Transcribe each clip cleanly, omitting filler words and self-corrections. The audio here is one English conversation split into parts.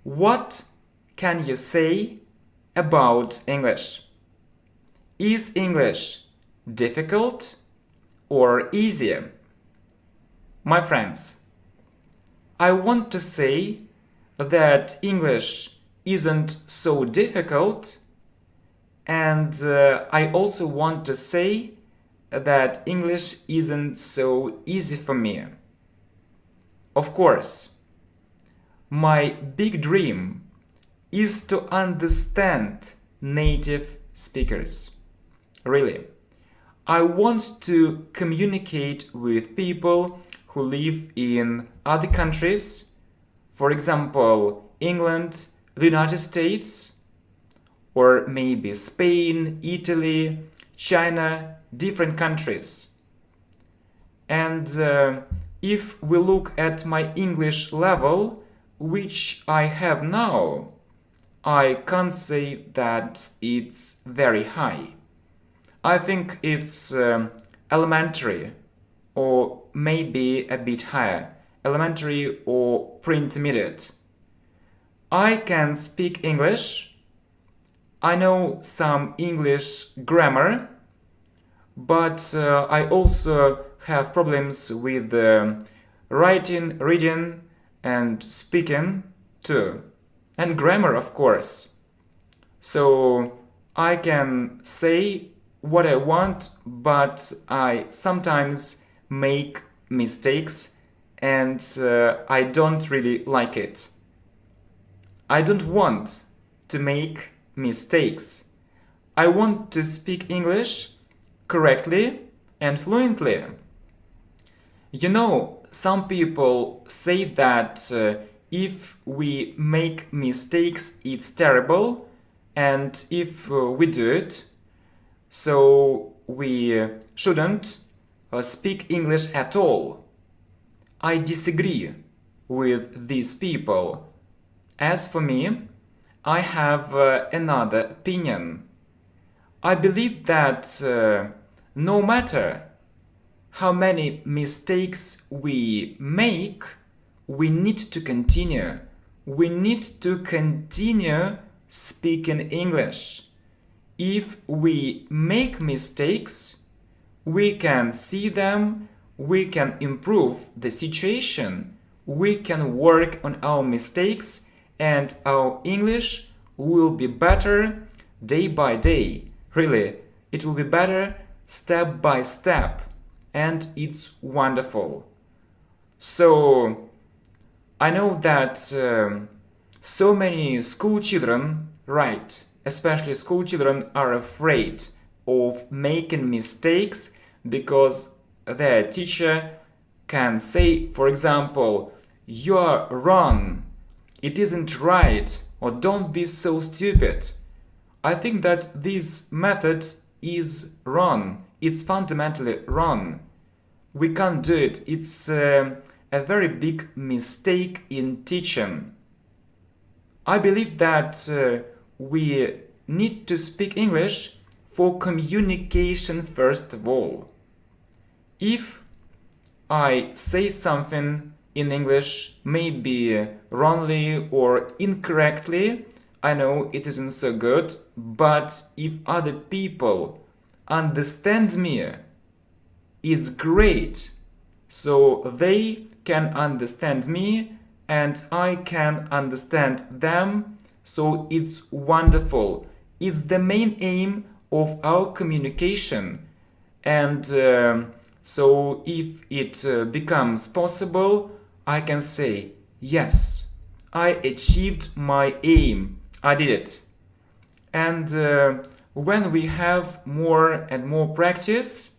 What can you say about English? Is English difficult or easy? My friends, I want to say that English isn't so difficult, and I also want to say that English isn't so easy for me. Of course, my big dream is to understand native speakers. Really. I want to communicate with people who live in other countries, for example, England, the United States, or maybe Spain, Italy, China, different countries. And if we look at my English level, which I have now, I can't say that it's very high. I think it's elementary or maybe a bit higher, elementary or pre-intermediate. I can speak English. I know some English grammar, but I also have problems with writing, reading, and speaking too, and grammar, of course. So I can say what I want, but I sometimes make mistakes and I don't really like it. I don't want to make mistakes. I want to speak English correctly and fluently. You know, some people say that if we make mistakes, it's terrible, and if we do it, so we shouldn't speak English at all. I disagree with these people. As for me, I have another opinion. I believe that no matter how many mistakes we make, we need to continue. We need to continue speaking English. If we make mistakes, we can see them, we can improve the situation, we can work on our mistakes, and our English will be better day by day. Really, it will be better step by step, and it's wonderful. So, I know that so many school children, right, especially school children, are afraid of making mistakes because their teacher can say, for example, "You are wrong, it isn't right," or "Don't be so stupid." I think that this method is wrong. It's fundamentally wrong. We can't do it. It's a very big mistake in teaching. I believe that we need to speak English for communication first of all. If I say something in English, maybe wrongly or incorrectly, I know it isn't so good, but if other people understand me, it's great. So they can understand me and I can understand them, so it's wonderful. It's the main aim of our communication. And so if it becomes possible, I can say, yes, I achieved my aim. I did it. And when we have more and more practice,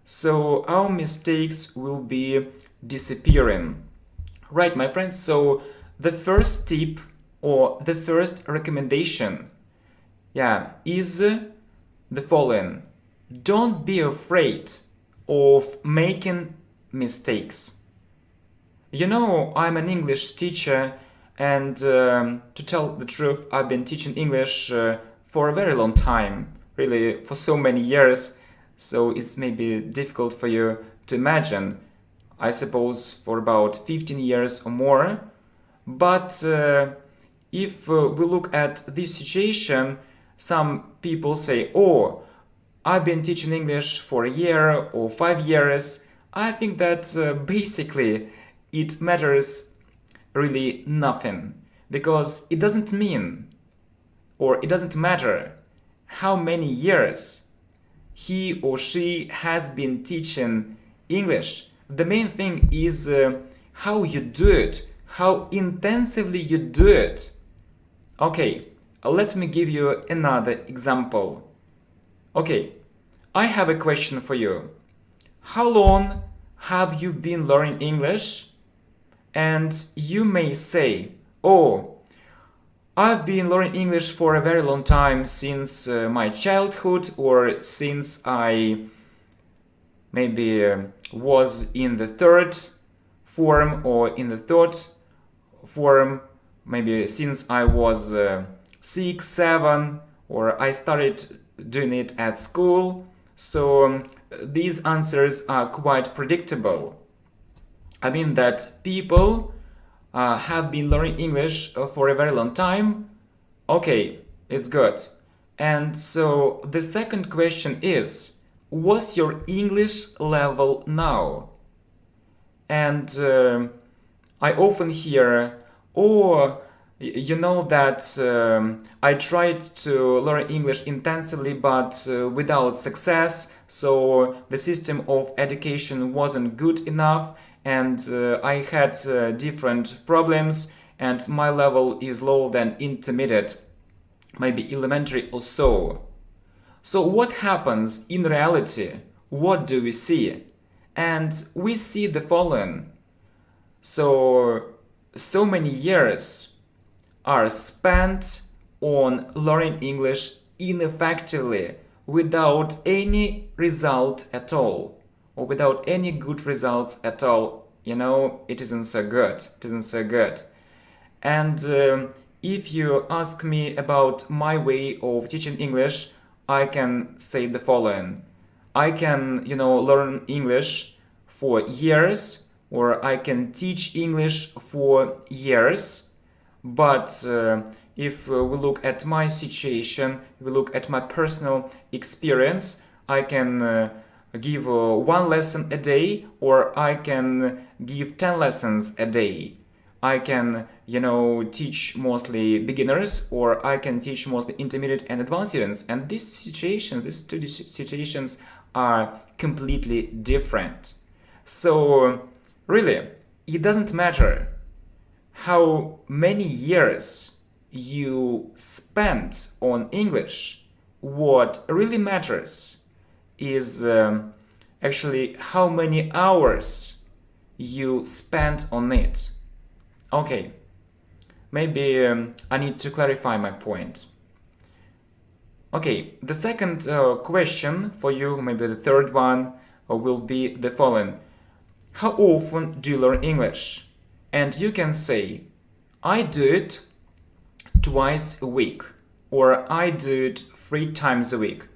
so our mistakes will be disappearing. Right, my friends? So the first tip or the first recommendation, is the following. Don't be afraid of making mistakes. You know, I'm an English teacher, and to tell the truth, I've been teaching English for a very long time, really for so many years, so it's maybe difficult for you to imagine. I suppose for about 15 years or more. But If we look at this situation, some people say, oh, I've been teaching English for a year or 5 years. I think that basically it matters really nothing, because it doesn't mean, or it doesn't matter how many years he or she has been teaching English. The main thing is how you do it, how intensively you do it. Okay, let me give you another example. Okay, I have a question for you. How long have you been learning English? And you may say, oh, I've been learning English for a very long time, since my childhood, or since I maybe was in the third form or in the third form, maybe since I was 6, 7, or I started doing it at school. So these answers are quite predictable. I mean that people have been learning English for a very long time. Okay, it's good. And so the second question is, what's your English level now? And I often hear, oh, you know that I tried to learn English intensively, but without success, so the system of education wasn't good enough, and I had different problems, and my level is lower than intermediate, maybe elementary or so. So what happens in reality? What do we see? And we see the following. So many years are spent on learning English ineffectively, without any result at all, or without any good results at all. You know, it isn't so good. It isn't so good. And if you ask me about my way of teaching English, I can say the following. I can, learn English for years, or I can teach English for years. But if we look at my situation, we look at my personal experience, I can give one lesson a day, or I can give 10 lessons a day. I can, teach mostly beginners, or I can teach mostly intermediate and advanced students. And these two situations are completely different. So, really, it doesn't matter how many years you spent on English. What really matters is actually how many hours you spent on it. Okay, maybe I need to clarify my point. Okay, the second question for you, maybe the third one, will be the following. How often do you learn English? And you can say, I do it twice a week, or I do it 3 times a week.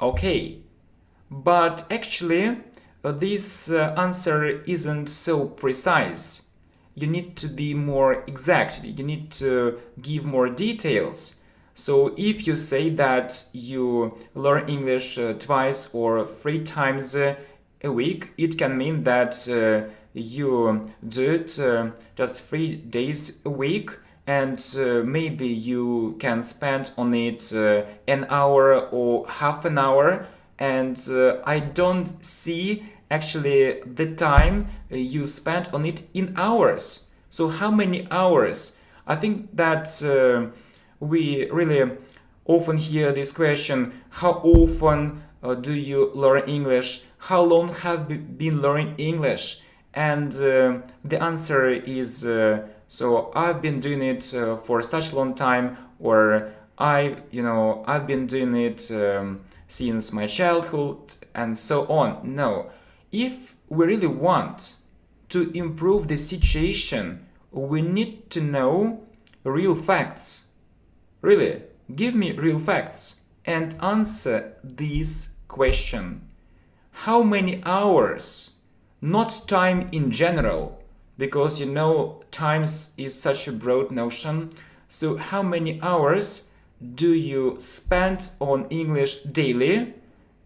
Okay, but actually this answer isn't so precise. You need to be more exact, you need to give more details. So if you say that you learn English twice or 3 times a week, it can mean that you do it just 3 days a week, and maybe you can spend on it an hour or half an hour, and I don't see actually the time you spent on it in hours. So how many hours? I think that we really often hear this question, how often do you learn English? How long have you been learning English? And the answer is, so I've been doing it for such a long time, or I've been doing it since my childhood, and so on. No. If we really want to improve the situation, we need to know real facts. Really, give me real facts and answer this question. How many hours? Not time in general, because time is such a broad notion. So how many hours do you spend on English daily?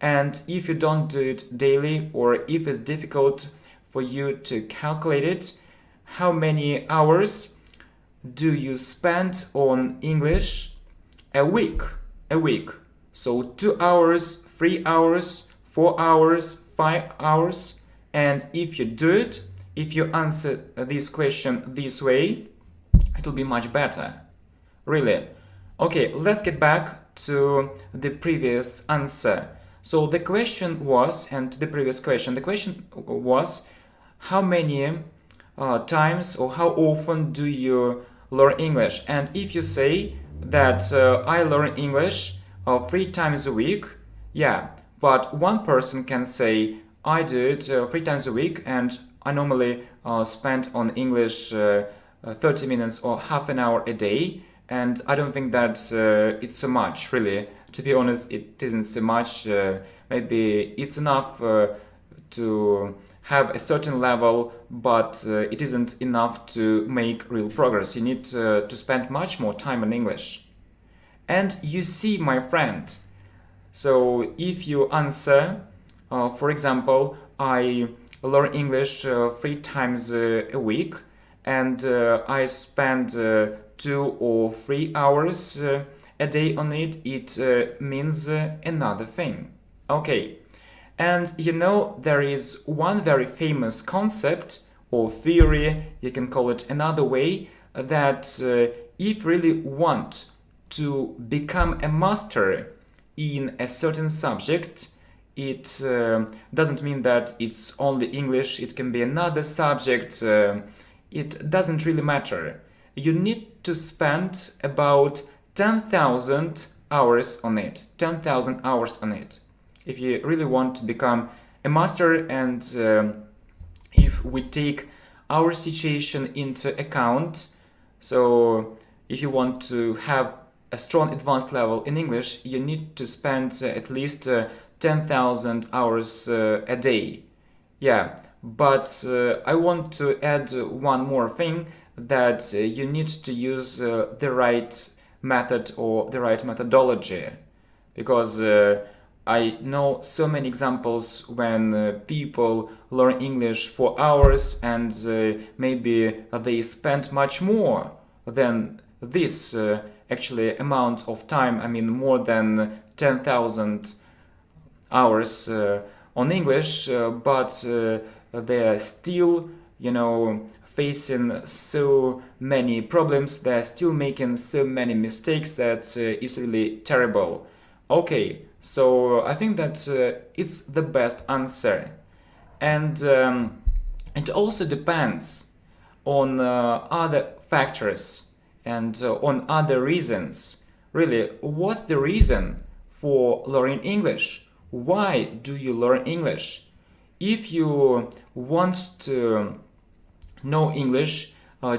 And if you don't do it daily, or if it's difficult for you to calculate it, how many hours do you spend on English a week? A week. So 2 hours, 3 hours, 4 hours, 5 hours. And if you do it, if you answer this question this way, it will be much better. Really. Okay, let's get back to the previous answer. So the question was, and the previous question, the question was, how many times or how often do you learn English? And if you say that I learn English 3 times a week, yeah, but one person can say I do it 3 times a week, and I normally spend on English 30 minutes or half an hour a day, and I don't think that it's so much, really. To be honest, it isn't so much. Maybe it's enough to have a certain level, but it isn't enough to make real progress. You need to spend much more time on English. And you see, my friend, so if you answer, for example, I learn English 3 times a week, and I spend 2 or 3 hours a day on it, it means another thing. Okay, and you know, there is one very famous concept or theory, you can call it another way, that if really want to become a master in a certain subject, it doesn't mean that it's only English, it can be another subject, it doesn't really matter. You need to spend about 10,000 hours on it. 10,000 hours on it. If you really want to become a master, and if we take our situation into account, so if you want to have a strong advanced level in English, you need to spend at least 10,000 hours a day. Yeah, but I want to add one more thing, that you need to use the right method or the right methodology, because I know so many examples when people learn English for hours, and maybe they spend much more than this actually amount of time. I mean, more than 10,000 hours on English, but they are still, facing so many problems. They're still making so many mistakes that it's really terrible. Okay, so I think that it's the best answer. And it also depends on other factors and on other reasons. Really, what's the reason for learning English? Why do you learn English? If you want to know English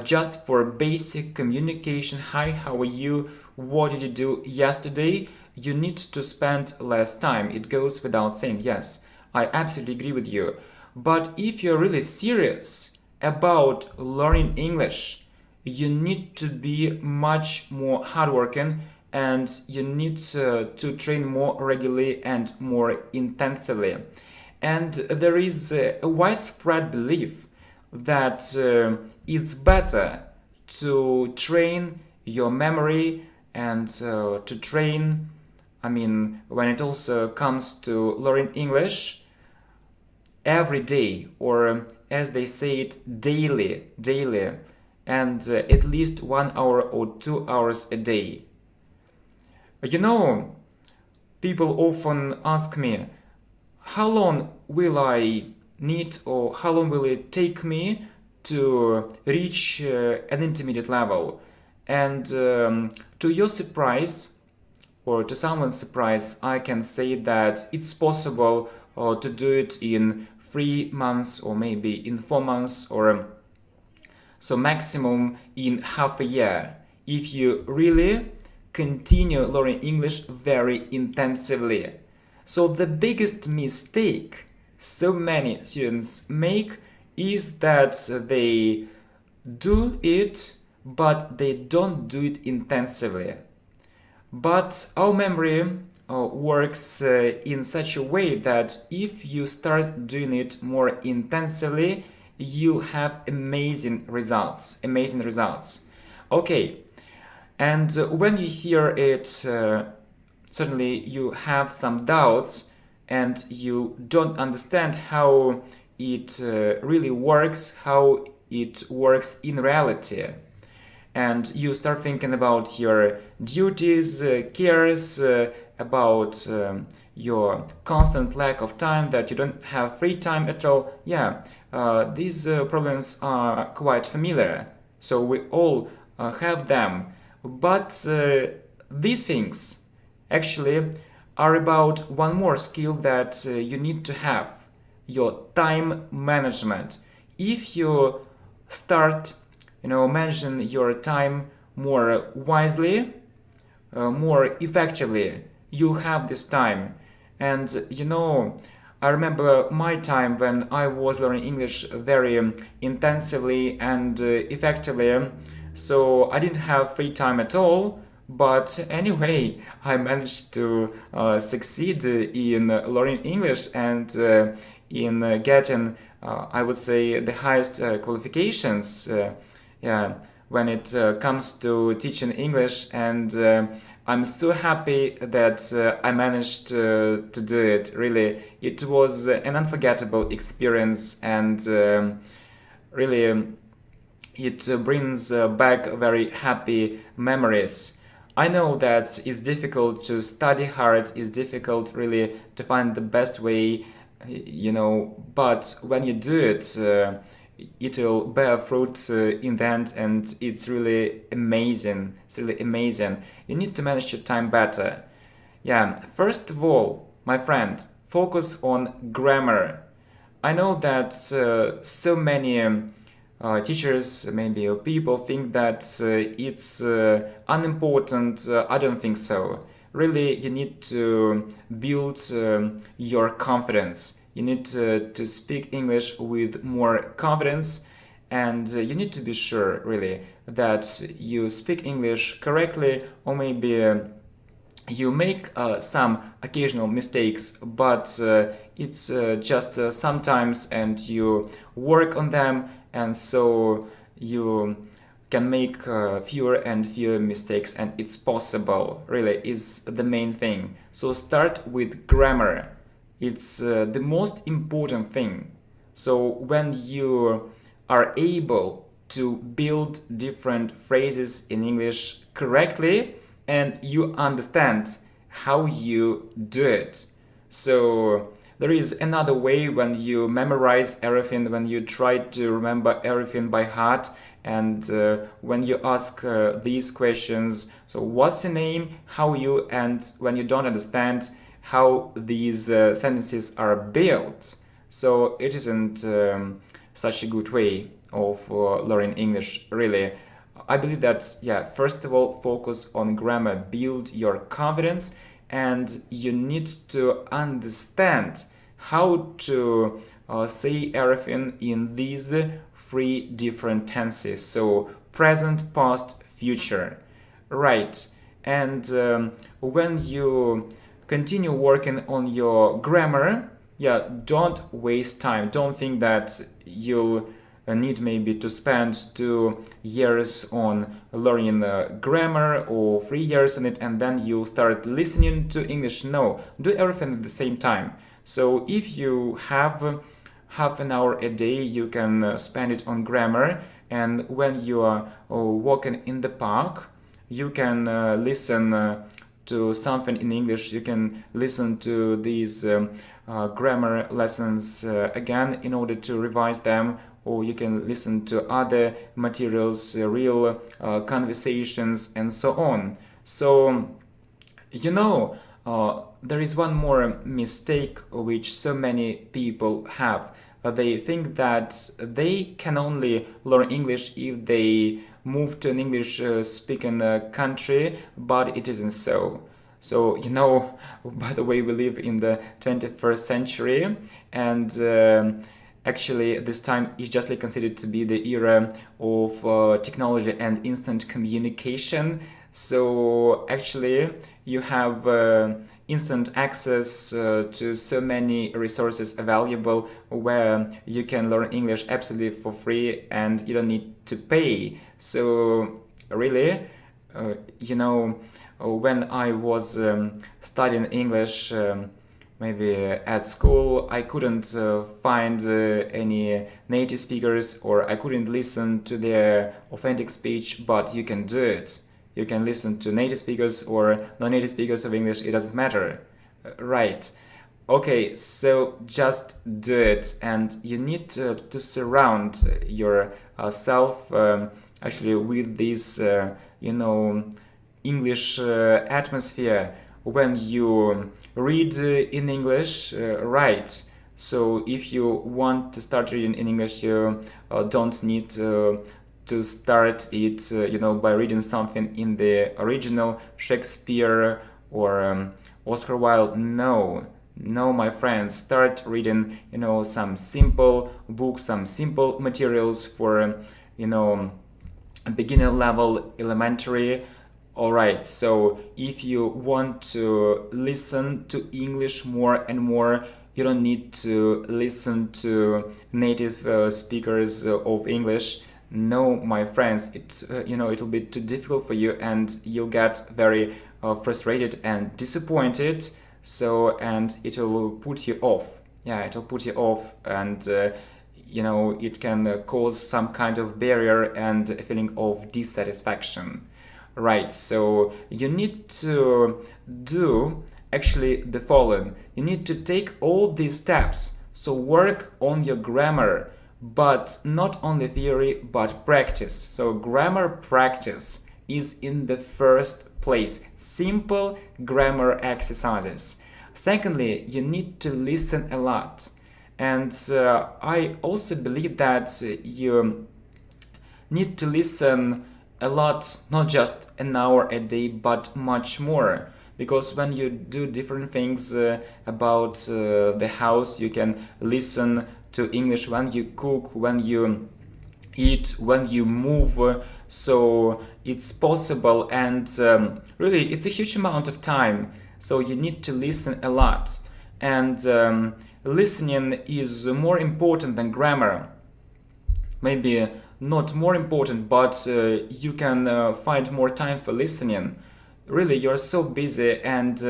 just for basic communication, hi, how are you, what did you do yesterday, you need to spend less time. It goes without saying. Yes, I absolutely agree with you. But if you're really serious about learning English, you need to be much more hardworking, and you need to train more regularly and more intensively. And there is a widespread belief that it's better to train your memory and to train, when it also comes to learning English, every day, or as they say it, daily, and at least 1 hour or 2 hours a day. People often ask me, how long will I need, or how long will it take me to reach an intermediate level? And to your surprise, or to someone's surprise, I can say that it's possible to do it in 3 months, or maybe in 4 months, or so maximum in half a year, if you really continue learning English very intensively. So the biggest mistake so many students make is that they do it but they don't do it intensively. But our memory works in such a way that if you start doing it more intensively, you'll have amazing results. Amazing results. Okay, and when you hear it, certainly you have some doubts and you don't understand how it really works, how it works in reality. And you start thinking about your duties, cares, about your constant lack of time, that you don't have free time at all. Yeah, these problems are quite familiar. So we all have them. But these things actually are about one more skill that you need to have: your time management. If you start managing your time more wisely, more effectively, you have this time. And I remember my time when I was learning English very intensively and effectively. So I didn't have free time at all. But anyway, I managed to succeed in learning English and in getting, I would say, the highest qualifications. Yeah, when it comes to teaching English, and I'm so happy that I managed to do it. Really, it was an unforgettable experience, and really it brings back very happy memories. I know that it's difficult to study hard, it's difficult really to find the best way, but when you do it, it'll bear fruit in the end, and it's really amazing. It's really amazing. You need to manage your time better. Yeah, first of all, my friend, focus on grammar. I know that so many teachers, maybe people think that it's unimportant. I don't think so. Really, you need to build your confidence. You need to speak English with more confidence, and you need to be sure, really, that you speak English correctly, or maybe you make some occasional mistakes, but it's just sometimes, and you work on them, and so you can make fewer and fewer mistakes, and it's possible, really, is the main thing. So start with grammar. It's the most important thing. So when you are able to build different phrases in English correctly, and you understand how you do it. So there is another way when you memorize everything, when you try to remember everything by heart, and when you ask these questions, so what's your name, how are you, and when you don't understand how these sentences are built. So it isn't such a good way of learning English, really. I believe that, yeah, first of all, focus on grammar, build your confidence, and you need to understand how to say everything in these three different tenses. So present, past, future. Right. And when you continue working on your grammar, yeah, don't waste time. Don't think that you'll need maybe to spend 2 years on learning grammar or 3 years on it, and then you start listening to English. No, do everything at the same time. So if you have half an hour a day, you can spend it on grammar, and when you are walking in the park, you can listen to something in English. You can listen to these grammar lessons again in order to revise them, or you can listen to other materials, real conversations, and so on. So, there is one more mistake which so many people have. They think that they can only learn English if they move to an English speaking country, but it isn't so. So, by the way, we live in the 21st century, and Actually, this time is justly considered to be the era of technology and instant communication. So actually, you have instant access to so many resources available where you can learn English absolutely for free and you don't need to pay. So really, when I was studying English, maybe at school, I couldn't find any native speakers, or I couldn't listen to their authentic speech, but you can do it. You can listen to native speakers or non-native speakers of English, it doesn't matter. Right. Okay, so just do it, and you need to surround yourself actually with this, English atmosphere. When you read in English, right? So if you want to start reading in English, you don't need to start it, by reading something in the original Shakespeare or Oscar Wilde. No, my friends, start reading, some simple books, some simple materials for, beginner level, elementary. Alright, so if you want to listen to English more and more, you don't need to listen to native speakers of English. No, my friends, it'll be too difficult for you, and you'll get very frustrated and disappointed. So, and it'll put you off. Yeah, it'll put you off, and it can cause some kind of barrier and a feeling of dissatisfaction. Right, so you need to do actually the following. You need to take all these steps. So work on your grammar, but not only theory, but practice. So grammar practice is in the first place. Simple grammar exercises. Secondly, you need to listen a lot. And I also believe that you need to listen a lot, not just an hour a day, but much more. Because when you do different things about the house, you can listen to English when you cook, when you eat, when you move. So it's possible, and really it's a huge amount of time. So you need to listen a lot. And listening is more important than grammar. Maybe not more important, but you can find more time for listening. Really, you're so busy, and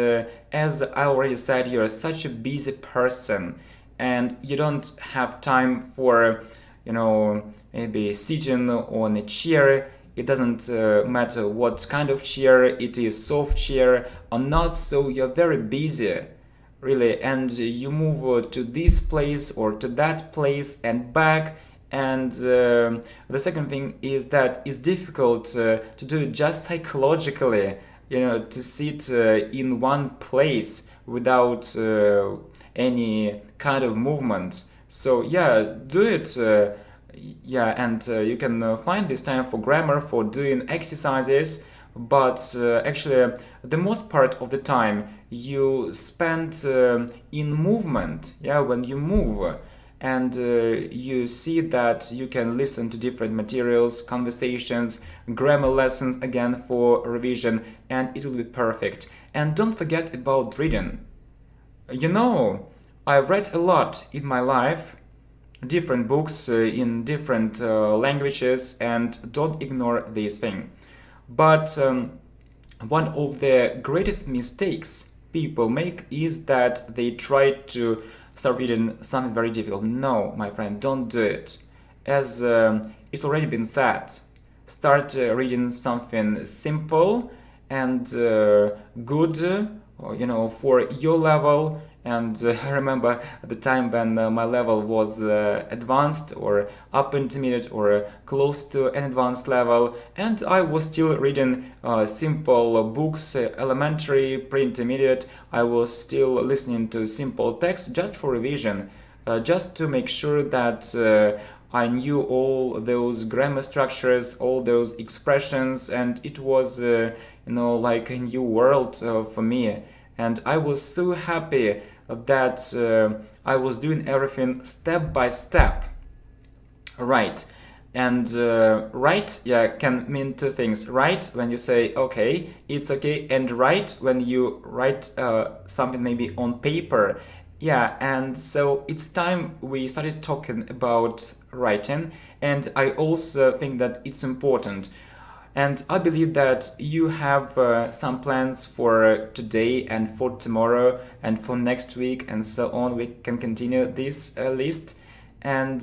as I already said, you're such a busy person, and you don't have time for, maybe sitting on a chair. It doesn't matter what kind of chair it is, soft chair or not, so you're very busy, really, and you move to this place or to that place and back. And the second thing is that it's difficult to do it just psychologically, to sit in one place without any kind of movement. So yeah, do it. And you can find this time for grammar, for doing exercises. But actually, the most part of the time you spend in movement. Yeah, when you move. And you see that you can listen to different materials, conversations, grammar lessons again for revision, and it will be perfect. And don't forget about reading. I've read a lot in my life, different books in different languages, and don't ignore this thing. But one of the greatest mistakes people make is that they try to start reading something very difficult. No, my friend, don't do it. As it's already been said, start reading something simple and good, for your level. And I remember at the time when my level was advanced or upper intermediate or close to an advanced level, and I was still reading simple books, elementary, pre-intermediate. I was still listening to simple text just for revision, just to make sure that I knew all those grammar structures, all those expressions, and it was, like a new world for me. And I was so happy that I was doing everything step by step. Right. And right, yeah, can mean two things. Right, when you say, okay, it's okay, and right, when you write something maybe on paper. Yeah, and so it's time we started talking about writing, and I also think that it's important. And I believe that you have some plans for today and for tomorrow and for next week and so on. We can continue this list. And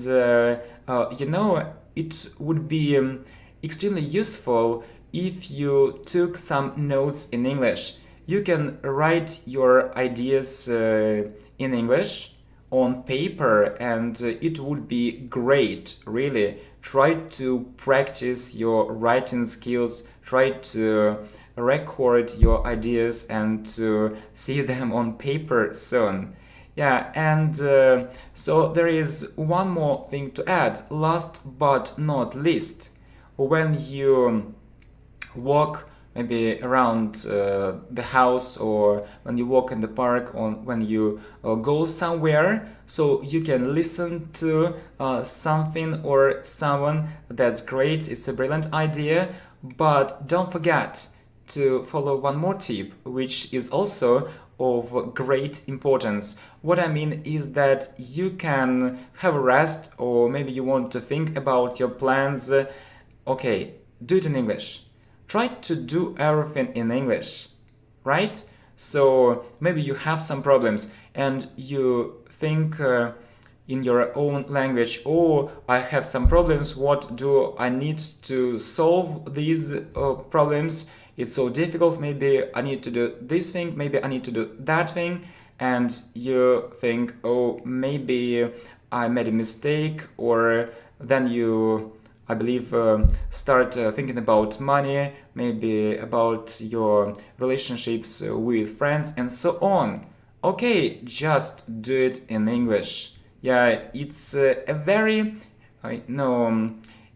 it would be extremely useful if you took some notes in English. You can write your ideas in English on paper, and it would be great, really. Try to practice your writing skills, try to record your ideas and to see them on paper soon. Yeah, and so there is one more thing to add, last but not least. When you walk maybe around the house, or when you walk in the park, or when you go somewhere, so you can listen to something or someone. That's great, it's a brilliant idea, but don't forget to follow one more tip, which is also of great importance. What I mean is that you can have a rest, or maybe you want to think about your plans. Okay, do it in English. Try to do everything in English, right? So maybe you have some problems and you think in your own language, oh, I have some problems, what do I need to solve these problems? It's so difficult, maybe I need to do this thing, maybe I need to do that thing, and you think, oh, maybe I made a mistake, or then you, I believe, start thinking about money, maybe about your relationships with friends, and so on. Okay, just do it in English. Yeah, it's a very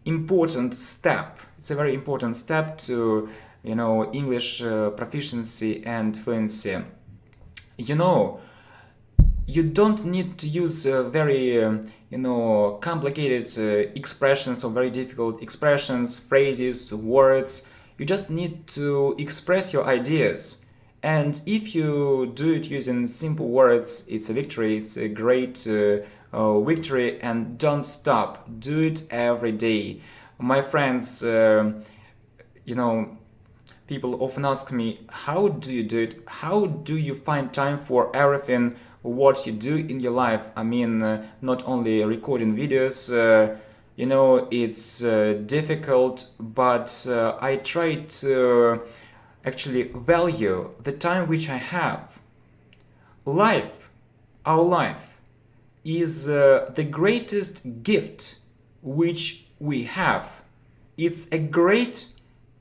important step. It's a very important step to English proficiency and fluency. You don't need to use very complicated expressions or very difficult expressions, phrases, words. You just need to express your ideas. And if you do it using simple words, it's a victory. It's a great victory. And don't stop. Do it every day. My friends, people often ask me, how do you do it? How do you find time for everything what you do in your life? I mean, not only recording videos, it's difficult, but I try to actually value the time which I have. Our life, is the greatest gift which we have. It's a great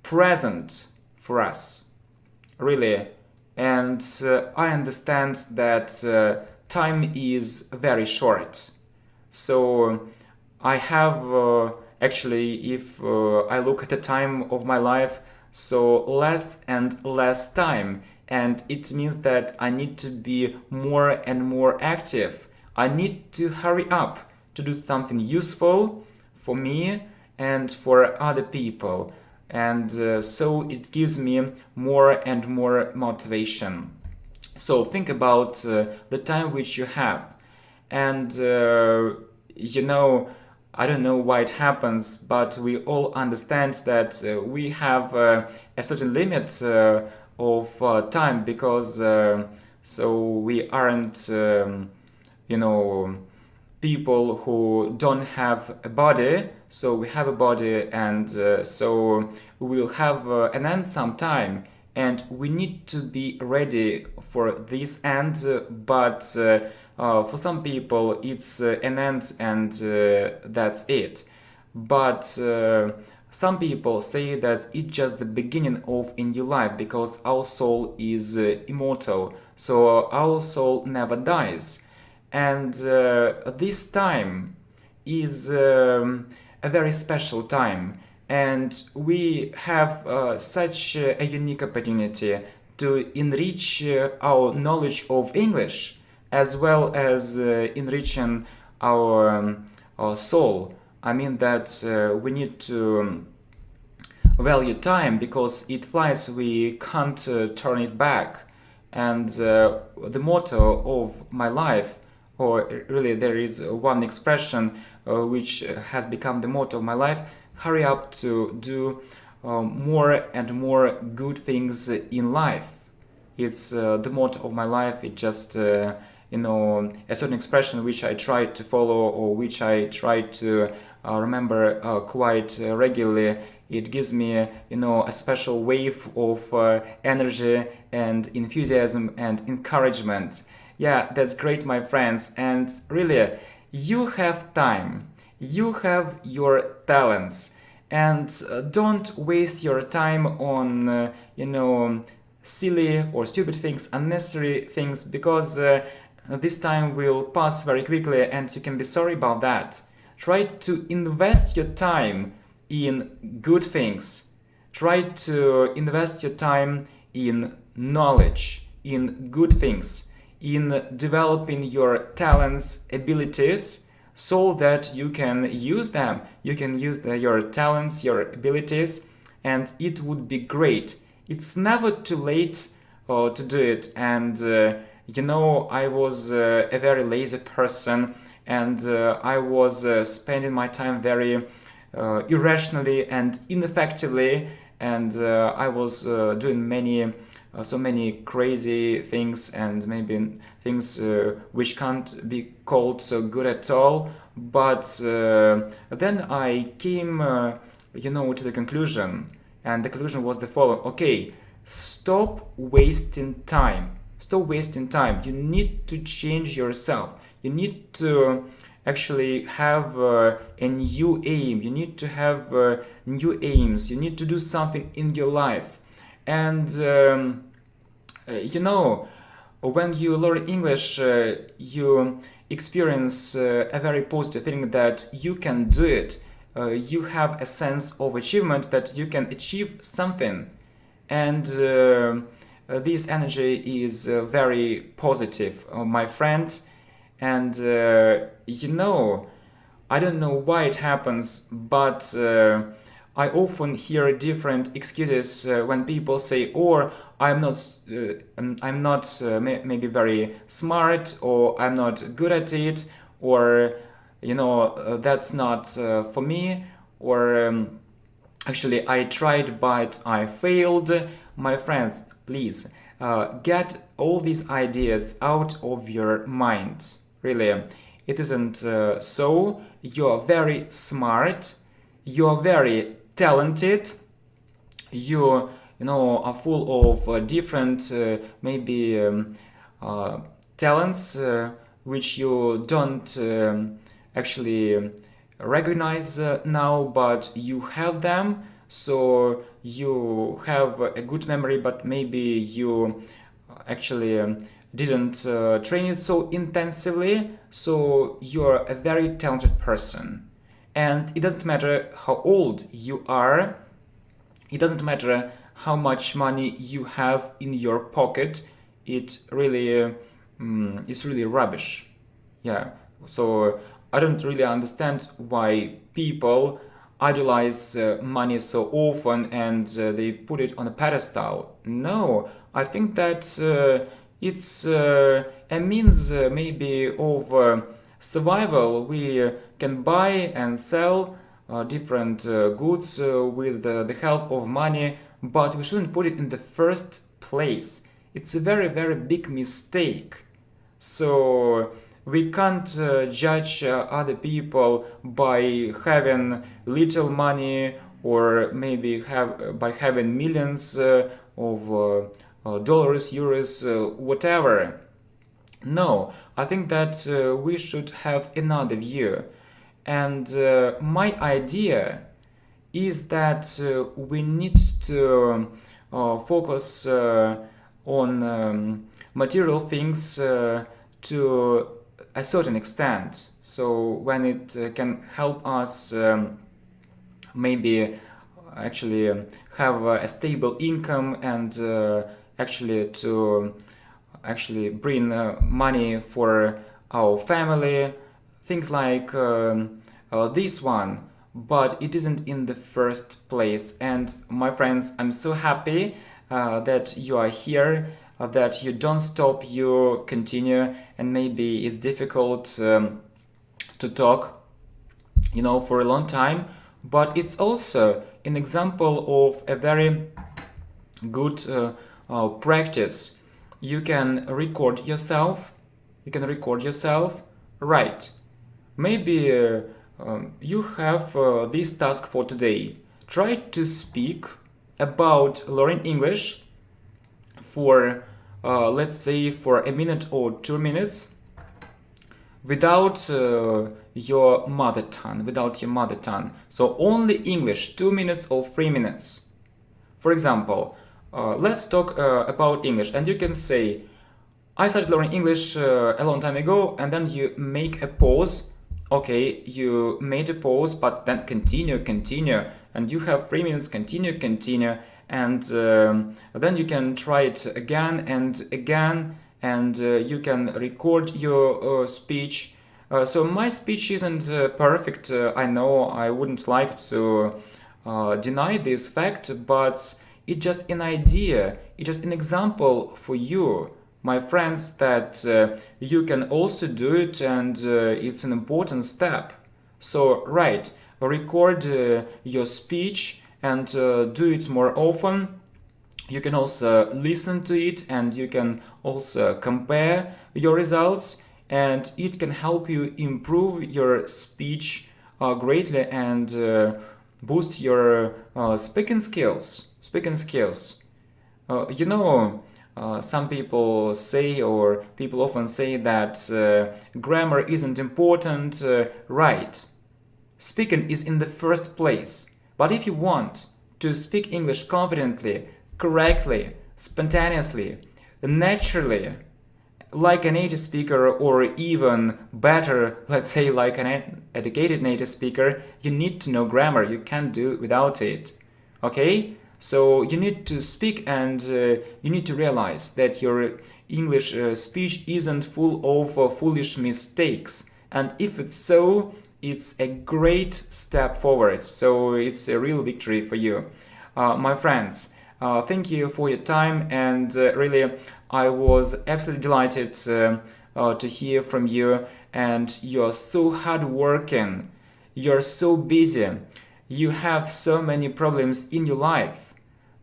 present for us, really. And I understand that time is very short. So I have actually, if I look at the time of my life, so less and less time. And it means that I need to be more and more active. I need to hurry up to do something useful for me and for other people. And so it gives me more and more motivation. So think about the time which you have. And I don't know why it happens, but we all understand that we have a certain limit of time, because so we aren't people who don't have a body. So we have a body, and so we will have an end sometime, and we need to be ready for this end. But for some people it's an end, and that's it. But some people say that it's just the beginning of a new life, because our soul is immortal, so our soul never dies. And this time is a very special time, and we have such a unique opportunity to enrich our knowledge of English, as well as enriching our soul. I mean that we need to value time because it flies, we can't turn it back. And the motto of my life, or really there is one expression which has become the motto of my life: hurry up to do more and more good things in life. It's the motto of my life. It just a certain expression which I try to follow, or which I try to remember quite regularly. It gives me a special wave of energy and enthusiasm and encouragement. Yeah, that's great, my friends. And really, you have time, you have your talents, and don't waste your time on silly or stupid things, unnecessary things, because this time will pass very quickly and you can be sorry about that. Try to invest your time in good things. Try to invest your time in knowledge, in good things, in developing your talents, abilities, so that you can use them. You can use your talents, your abilities, and it would be great. It's never too late to do it. And I was a very lazy person, and I was spending my time very irrationally and ineffectively, and I was doing so many crazy things, and maybe things which can't be called so good at all. But then I came, to the conclusion, and the conclusion was the following: okay, stop wasting time. Stop wasting time. You need to change yourself. You need to actually have a new aim. You need to have new aims. You need to do something in your life. And when you learn English, you experience a very positive feeling that you can do it. You have a sense of achievement, that you can achieve something. And this energy is very positive, my friend. And I don't know why it happens, but I often hear different excuses when people say, "Or I'm not maybe very smart, or I'm not good at it, or that's not for me, or actually I tried but I failed." My friends, please get all these ideas out of your mind. Really, it isn't so. You're very smart, you're very talented, you are full of different maybe talents which you don't actually recognize now, but you have them. So you have a good memory, but maybe you actually didn't train it so intensively. So you're a very talented person. And it doesn't matter how old you are, it doesn't matter how much money you have in your pocket. It really it's really rubbish. Yeah. So I don't really understand why people idolize money so often, and they put it on a pedestal. No, I think that it's a means maybe of survival. We can buy and sell different goods with the help of money, but we shouldn't put it in the first place. It's a very, very big mistake. So we can't judge other people by having little money, or maybe by having millions of dollars, euros, whatever. No, I think that we should have another view. And my idea is that we need to focus on material things to a certain extent. So when it can help us maybe actually have a stable income, and actually to actually bring money for our family, things like this one, but it isn't in the first place. And my friends, I'm so happy that you are here, that you don't stop, you continue, and maybe it's difficult to talk, for a long time, but it's also an example of a very good practice. You can record yourself. Right. Maybe you have this task for today. Try to speak about learning English for, let's say, for a minute or 2 minutes without your mother tongue. So only English, 2 minutes or 3 minutes. For example, let's talk about English, and you can say, I started learning English a long time ago, and then you make a pause. Okay, you made a pause, but then continue, and you have 3 minutes, continue, and then you can try it again and again, and you can record your speech. So my speech isn't perfect. I know, I wouldn't like to deny this fact, but it's just an idea, it's just an example for you, my friends, that you can also do it, and it's an important step. So, right, record your speech and do it more often. You can also listen to it, and you can also compare your results, and it can help you improve your speech greatly, and boost your speaking skills. Some people say, or people often say, that grammar isn't important. Right. Speaking is in the first place. But if you want to speak English confidently, correctly, spontaneously, naturally, like a native speaker, or even better, let's say like an educated native speaker, you need to know grammar. You can't do without it. Okay? So you need to speak, and you need to realize that your English speech isn't full of foolish mistakes. And if it's so, it's a great step forward. So it's a real victory for you. My friends, thank you for your time, and really I was absolutely delighted to hear from you. And you're so hardworking, you're so busy, you have so many problems in your life.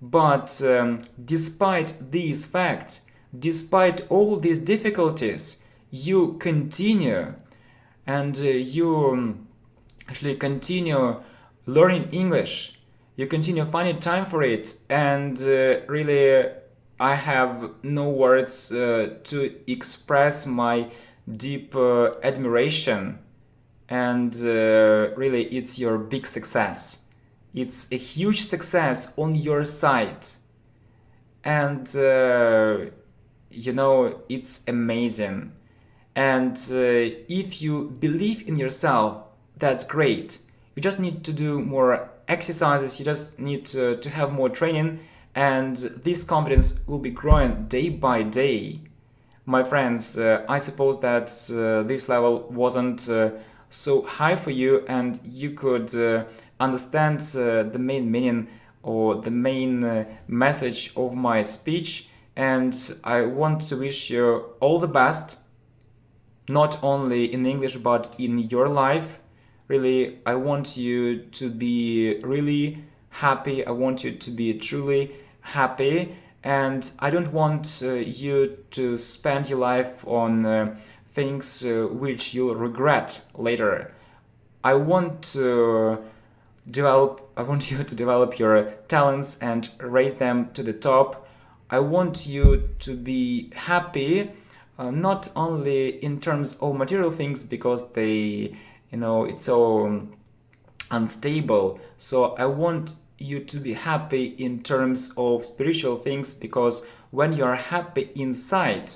But despite these facts, despite all these difficulties, you continue, and you actually continue learning English. You continue finding time for it, and really, I have no words to express my deep admiration. And really, it's your big success. It's a huge success on your side. And it's amazing. And if you believe in yourself, that's great. You just need to do more exercises, you just need to have more training, and this confidence will be growing day by day. My friends, I suppose that this level wasn't so high for you, and you could understand the main meaning, or the main message of my speech. And I want to wish you all the best, not only in English but in your life. Really, I want you to be really happy. I want you to be truly happy, and I don't want you to spend your life on things which you'll regret later. I want you to develop your talents and raise them to the top. I want you to be happy, not only in terms of material things, because it's so unstable. So I want you to be happy in terms of spiritual things, because when you are happy inside,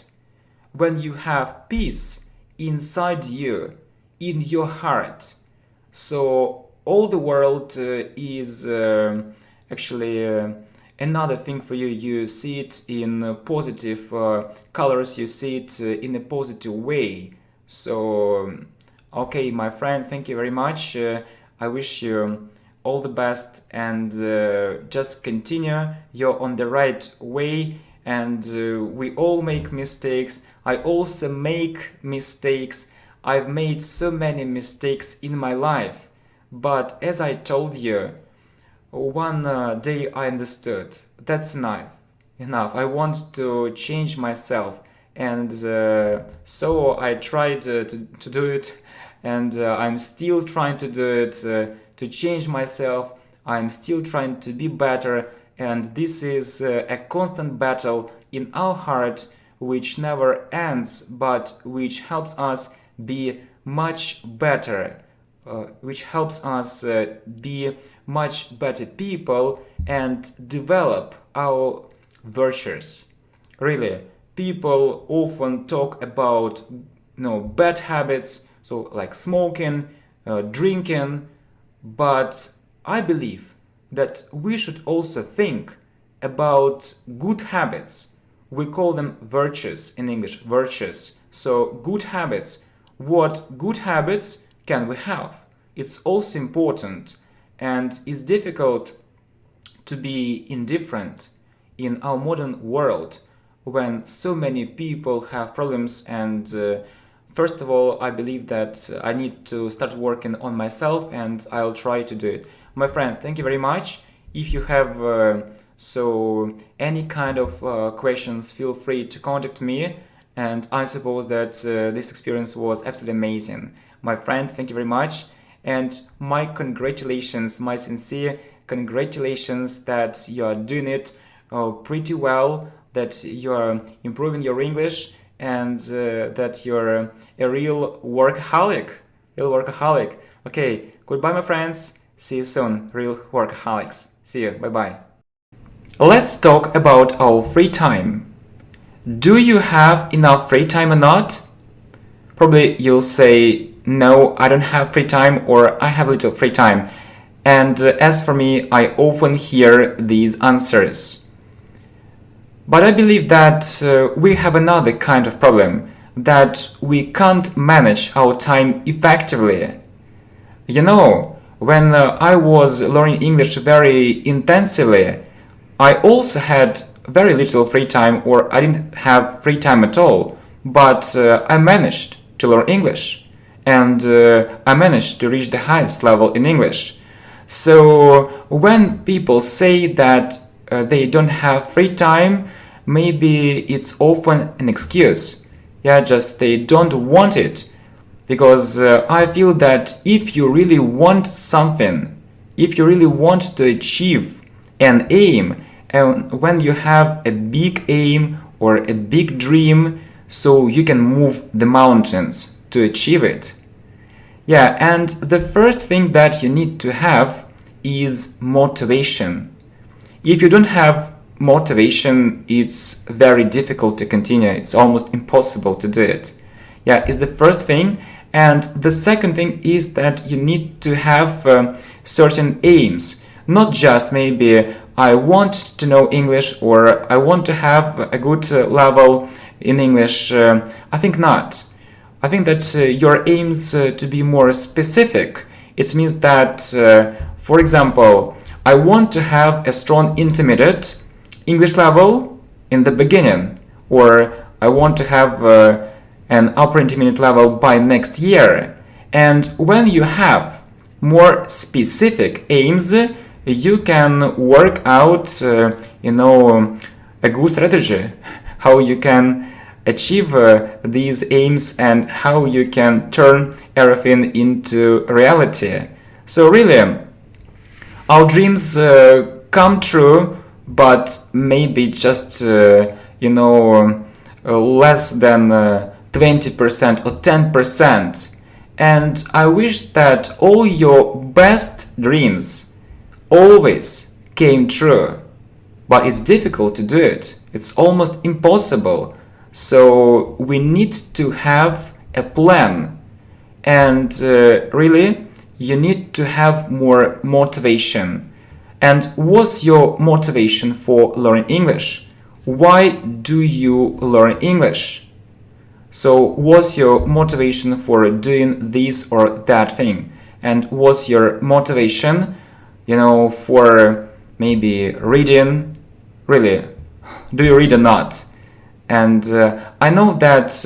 when you have peace inside you, in your heart, so all the world is actually another thing for you. You see it in positive colors, you see it in a positive way. So, okay, my friend, thank you very much. I wish you all the best, and just continue. You're on the right way, and we all make mistakes. I also make mistakes. I've made so many mistakes in my life, but as I told you, one day I understood that's enough. I want to change myself, and so I tried to do it, and I'm still trying to do it, to change myself. I'm still trying to be better, and this is a constant battle in our heart, which never ends, but which helps us be much better, which helps us be much better people and develop our virtues. Really, people often talk about bad habits, so like smoking, drinking, but I believe that we should also think about good habits. We call them virtues in English, virtues. So good habits. What good habits can we have? It's also important, and it's difficult to be indifferent in our modern world when so many people have problems. And first of all, I believe that I need to start working on myself, and I'll try to do it. My friend, thank you very much. If you have any kind of questions, feel free to contact me, and I suppose that this experience was absolutely amazing. My friend, thank you very much, and my congratulations, my sincere congratulations that you are doing it pretty well, that you are improving your English, and that you're a real workaholic. Okay, goodbye, my friends. See you soon, real workaholics. See you. Bye bye. Let's talk about our free time. Do you have enough free time or not? Probably you'll say, no, I don't have free time, or I have little free time. And as for me, I often hear these answers. But I believe that we have another kind of problem, that we can't manage our time effectively. You know, when I was learning English very intensively, I also had very little free time, or I didn't have free time at all, but I managed to learn English, and I managed to reach the highest level in English. So when people say that they don't have free time, maybe it's often an excuse. Yeah, just they don't want it. Because I feel that if you really want something, if you really want to achieve an aim, and when you have a big aim or a big dream, so you can move the mountains to achieve it. Yeah, and the first thing that you need to have is motivation. If you don't have motivation, it's very difficult to continue. It's almost impossible to do it. Yeah, it's the first thing. And the second thing is that you need to have certain aims. Not just maybe I want to know English, or I want to have a good level in English. I think not. I think that your aims to be more specific. It means that, for example, I want to have a strong intermediate English level in the beginning, or I want to have an upper intermediate level by next year. And when you have more specific aims, you can work out, a good strategy, how you can achieve these aims and how you can turn everything into reality. So really, our dreams come true, but maybe just, less than 20% or 10%. And I wish that all your best dreams always came true. But it's difficult to do it. It's almost impossible. So we need to have a plan. And really, you need to have more motivation. And what's your motivation for learning English? Why do you learn English? So what's your motivation for doing this or that thing? And what's your motivation, for maybe reading? Really, do you read or not? And I know that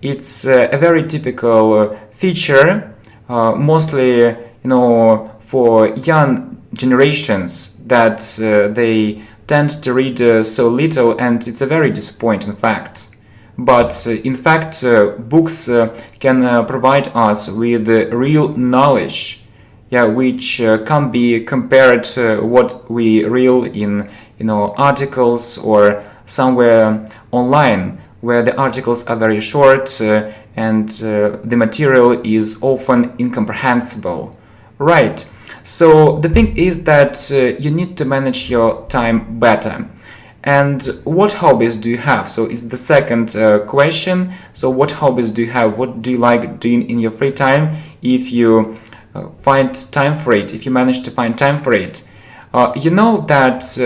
it's a very typical feature, mostly, for young generations, that they tend to read so little, and it's a very disappointing fact. But in fact, books can provide us with real knowledge, which can be compared to what we read in, articles or somewhere online, where the articles are very short and the material is often incomprehensible. Right. So the thing is that you need to manage your time better. And what hobbies do you have? So it's the second question. So what hobbies do you have? What do you like doing in your free time if you find time for it, if you manage to find time for it? You know that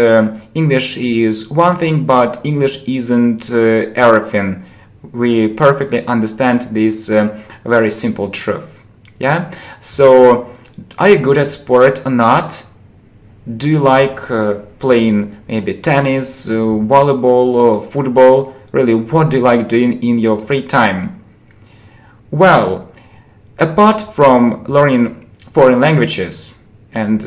English is one thing, but English isn't everything. We perfectly understand this very simple truth. Yeah? So, are you good at sport or not? Do you like playing maybe tennis, volleyball, or football? Really, what do you like doing in your free time? Well, apart from learning foreign languages, and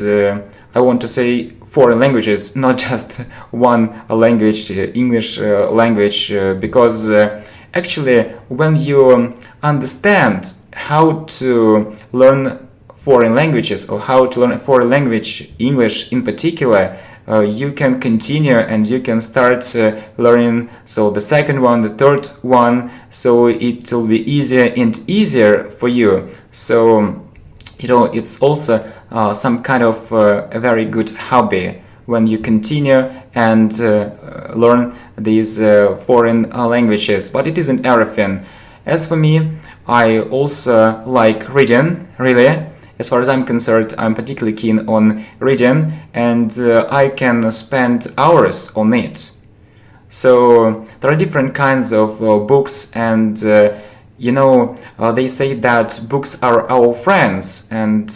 I want to say foreign languages, not just one language, English language, because actually when you understand how to learn foreign languages or how to learn a foreign language, English in particular, you can continue and you can start learning so the second one, the third one, so it will be easier and easier for you. So it's also some kind of a very good hobby when you continue and learn these foreign languages, but it isn't everything. As for me, I also like reading, really. As far as I'm concerned, I'm particularly keen on reading, and I can spend hours on it. So there are different kinds of books, and they say that books are our friends, and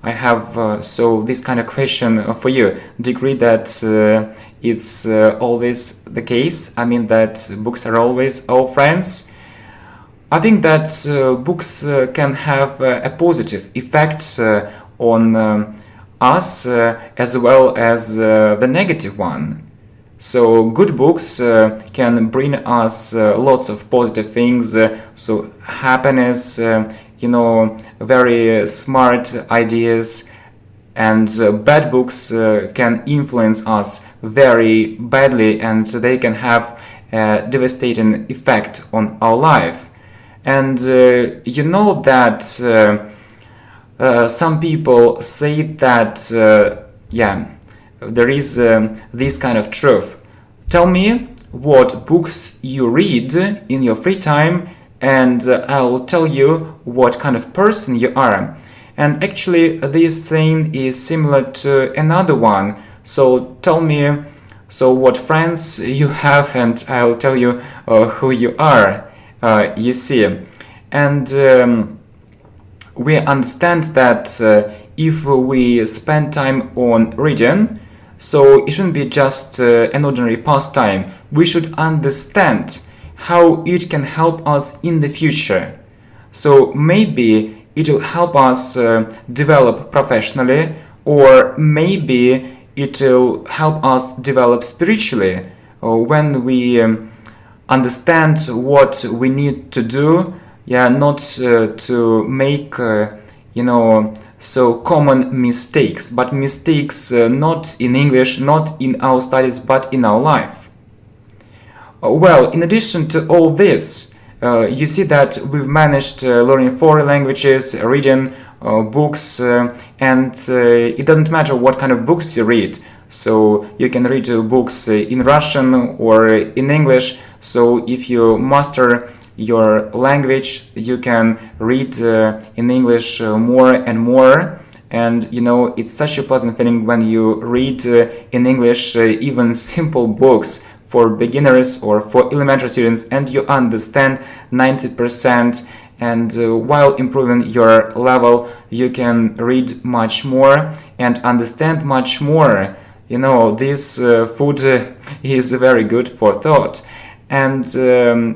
I have so this kind of question for you. Do you agree that it's always the case? I mean that books are always our friends? I think that books can have a positive effect on us as well as the negative one. So good books can bring us lots of positive things, so happiness, very smart ideas, and bad books can influence us very badly, and they can have a devastating effect on our life. And you know that some people say that, there is this kind of truth. Tell me what books you read in your free time, and I'll tell you what kind of person you are. And actually, this thing is similar to another one. So tell me, so what friends you have, and I'll tell you who you are. You see, and we understand that if we spend time on reading, so it shouldn't be just an ordinary pastime. We should understand how it can help us in the future. So maybe it will help us develop professionally, or maybe it will help us develop spiritually when we understand what we need to do, not to make so common mistakes, but mistakes not in English, not in our studies, but in our life. Well, in addition to all this, you see that we've managed learning foreign languages, reading books, and it doesn't matter what kind of books you read. So you can read books in Russian or in English. So if you master your language, you can read in English more and more, and it's such a pleasant feeling when you read in English even simple books for beginners or for elementary students, and you understand 90%, and while improving your level you can read much more and understand much more. This food is very good for thought, and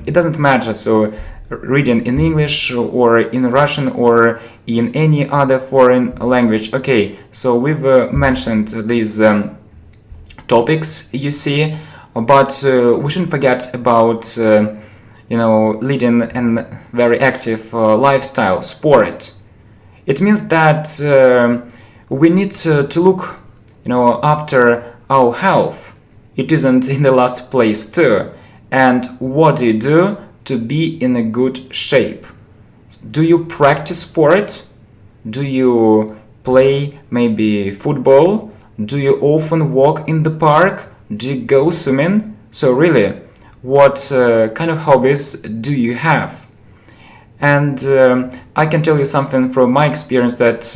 it doesn't matter, so reading in English or in Russian or in any other foreign language. Okay, so we've mentioned these topics, you see, but we shouldn't forget about leading a very active lifestyle, sport. It means that we need to look after our health. It isn't in the last place too. And what do you do to be in a good shape? Do you practice sport? Do you play maybe football? Do you often walk in the park? Do you go swimming? So really, what kind of hobbies do you have? And I can tell you something from my experience, that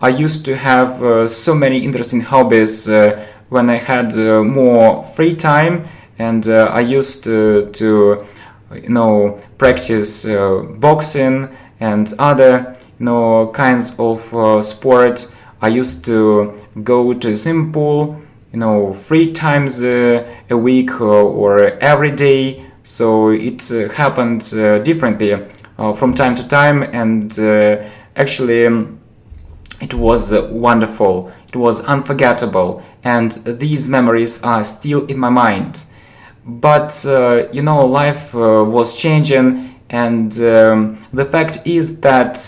I used to have so many interesting hobbies when I had more free time, and I used to practice boxing and other kinds of sport. I used to go to a swimming pool 3 times a week or every day. So it happened differently from time to time, and actually it was wonderful, it was unforgettable, and these memories are still in my mind. But life was changing, and the fact is that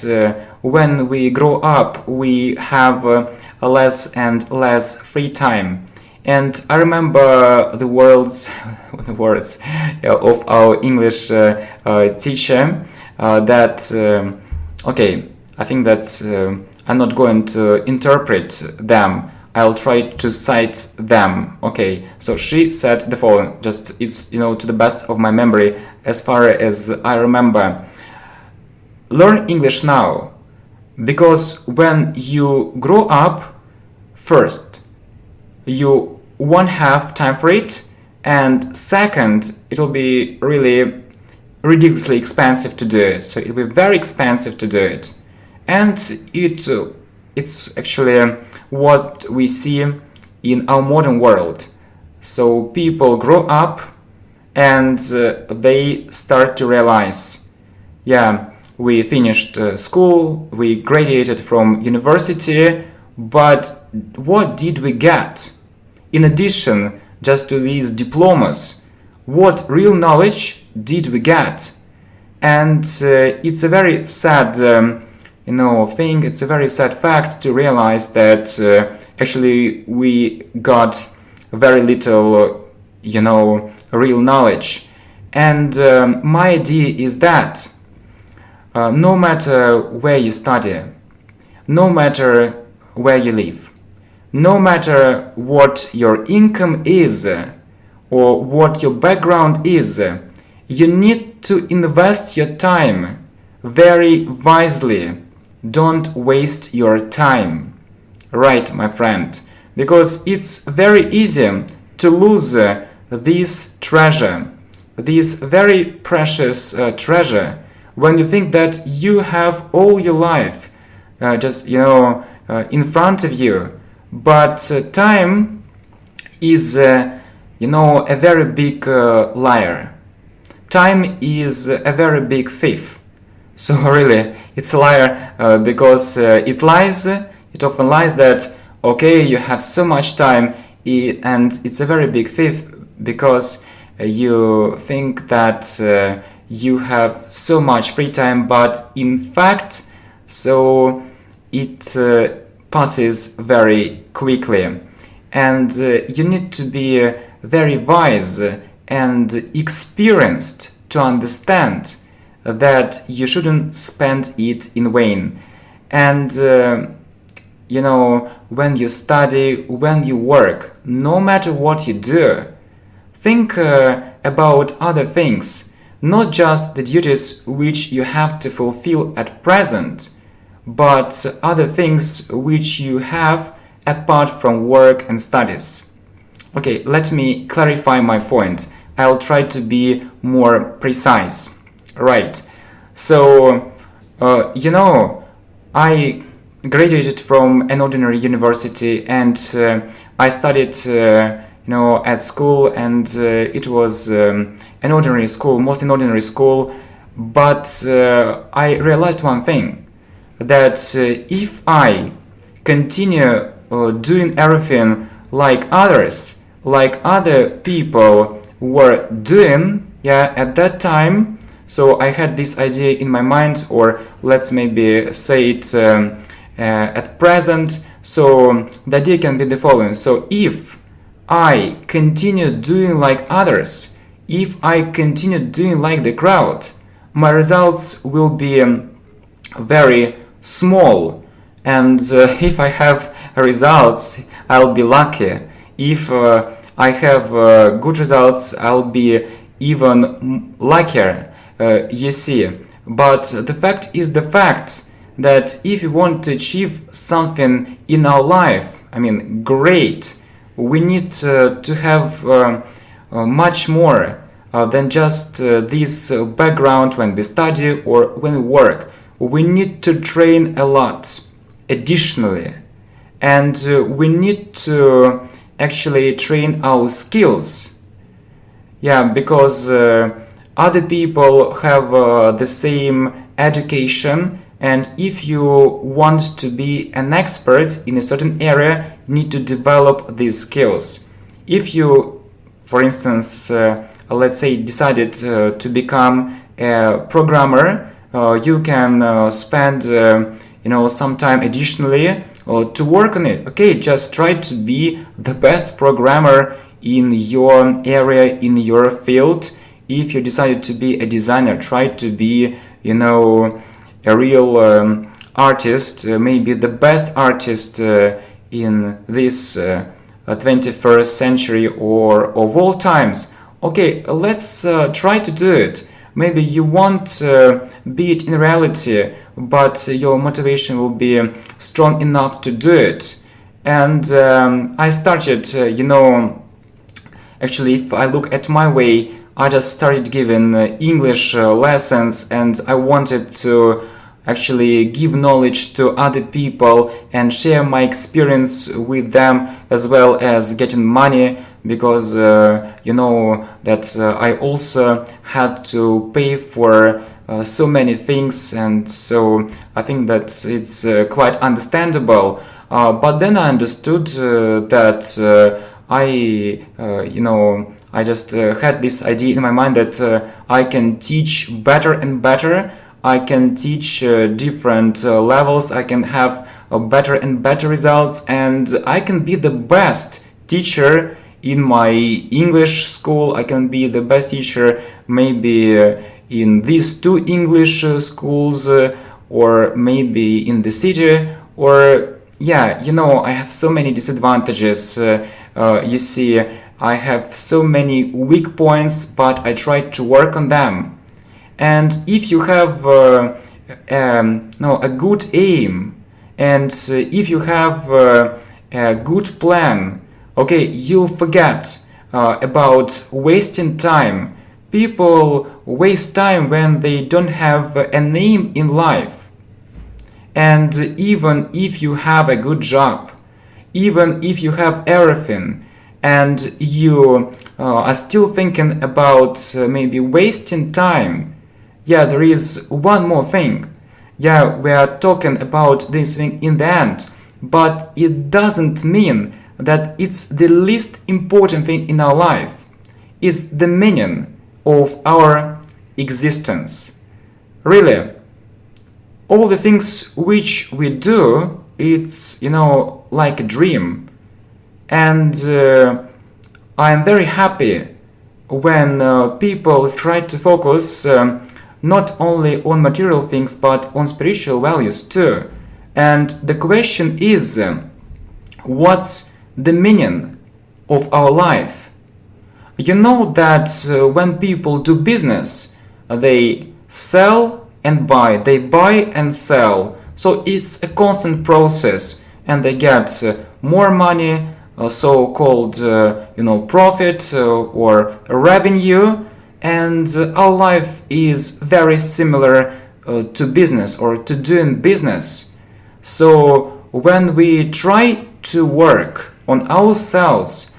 when we grow up we have less and less free time. And I remember the words of our English teacher that okay, I think that I'm not going to interpret them, I'll try to cite them. Okay, so she said the following, just it's to the best of my memory as far as I remember: learn English now, because when you grow up, first, you won't have time for it, and second, it'll be really ridiculously expensive to do it. So it'll be very expensive to do it, and it's actually what we see in our modern world. So people grow up and they start to realize, yeah, we finished school, we graduated from university, but what did we get? In addition just to these diplomas, what real knowledge did we get? And it's a very sad thing, it's a very sad fact to realize that actually we got very little real knowledge. And my idea is that no matter where you study, no matter where you live, no matter what your income is or what your background is, you need to invest your time very wisely. Don't waste your time. Right, my friend? Because it's very easy to lose this treasure, this very precious treasure, when you think that you have all your life just in front of you. But time is a very big liar. Time is a very big thief. So really, it's a liar because it often lies that, okay, you have so much time, and it's a very big thief because you think that you have so much free time, but in fact, so it passes very quickly. And you need to be very wise and experienced to understand that you shouldn't spend it in vain. And when you study, when you work, no matter what you do, think about other things, not just the duties which you have to fulfill at present, but other things which you have apart from work and studies. Okay, let me clarify my point. I'll try to be more precise. Right. So, I graduated from an ordinary university, and I studied, at school, and it was an ordinary school, mostly an ordinary school. But I realized one thing, that if I continue doing everything like others, like other people were doing, at that time. So I had this idea in my mind, or let's maybe say it at present. So the idea can be the following. So if I continue doing like others, if I continue doing like the crowd, my results will be very small. And if I have results, I'll be lucky. If I have good results, I'll be even luckier, you see. But the fact is the fact that if we want to achieve something in our life, great, we need to have much more than just this background when we study or when we work. We need to train a lot additionally, and we need to actually train our skills. Because other people have the same education, and if you want to be an expert in a certain area, you need to develop these skills. If you, for instance, let's say decided to become a programmer, you can spend some time additionally to work on it. Okay, just try to be the best programmer in your area, in your field. If you decided to be a designer, try to be, a real artist, maybe the best artist in this 21st century or of all times. Okay, let's try to do it. Maybe you won't be it in reality, but your motivation will be strong enough to do it. And I started, actually, if I look at my way, I just started giving English lessons, and I wanted to actually give knowledge to other people and share my experience with them, as well as getting money, because that I also had to pay for so many things, and so I think that it's quite understandable. But then I understood that I just had this idea in my mind that I can teach better and better. I can teach different levels. I can have better and better results, and I can be the best teacher in my English school. I can be the best teacher maybe in these two English schools, or maybe in the city, or I have so many disadvantages. You see, I have so many weak points, but I try to work on them. And if you have a good aim, and if you have a good plan, okay, you'll forget about wasting time. People waste time when they don't have an aim in life. And even if you have a good job, even if you have everything, and you are still thinking about maybe wasting time, there is one more thing. We are talking about this thing in the end, but it doesn't mean that it's the least important thing in our life. It's the meaning of our existence. Really, all the things which we do, it's, like a dream. And I'm very happy when people try to focus not only on material things, but on spiritual values too. And the question is, what's the meaning of our life? You know that when people do business, they sell and buy, they buy and sell. So it's a constant process, and they get more money, so-called profit or revenue, and our life is very similar to business or to doing business. So when we try to work on ourselves,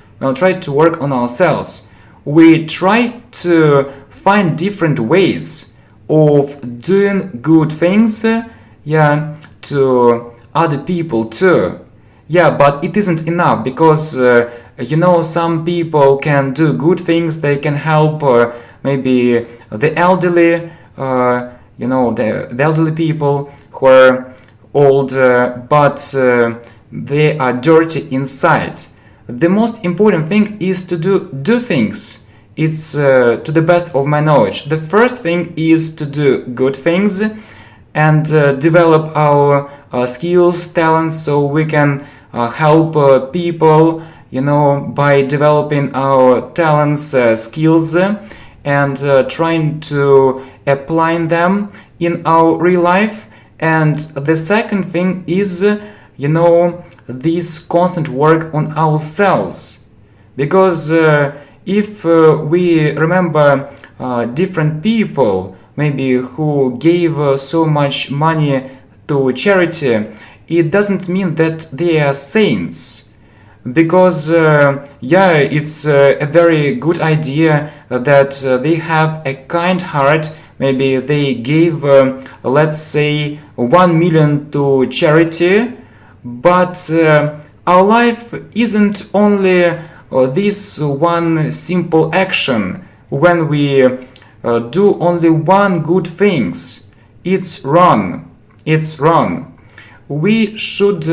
we try to find different ways of doing good things, to other people too. But it isn't enough, because some people can do good things. They can help maybe the elderly, the elderly people who are old, but they are dirty inside. The most important thing is to do things. It's to the best of my knowledge. The first thing is to do good things and develop our skills, talents, so we can help people, by developing our talents, skills, and trying to apply them in our real life. And the second thing is, this constant work on ourselves. Because if we remember different people, maybe who gave so much money to charity, it doesn't mean that they are saints. Because it's a very good idea that they have a kind heart. Maybe they gave, let's say, 1 million to charity, but our life isn't only this one simple action. When we do only one good things, it's wrong. We should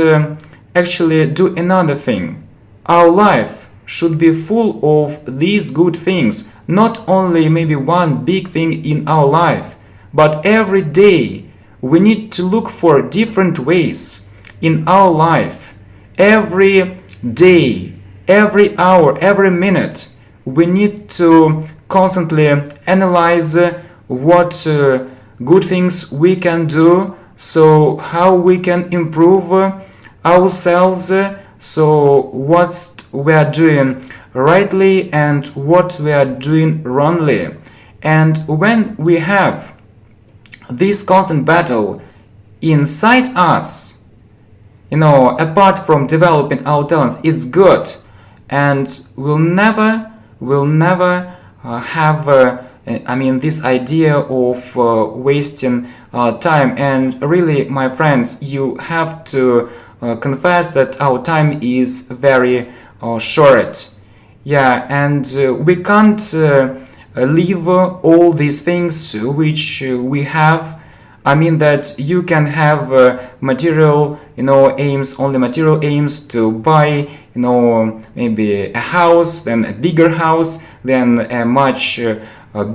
actually do another thing. Our life should be full of these good things, not only maybe one big thing in our life, but every day we need to look for different ways in our life. Every day, every hour, every minute, we need to constantly analyze what good things we can do, so how we can improve ourselves, so what we are doing rightly and what we are doing wrongly. And when we have this constant battle inside us, apart from developing our talents, it's good, and we'll never have this idea of wasting time. And really, my friends, you have to confess that our time is very short. And we can't leave all these things which we have. That you can have material, only material aims to buy, maybe a house, then a bigger house, then a much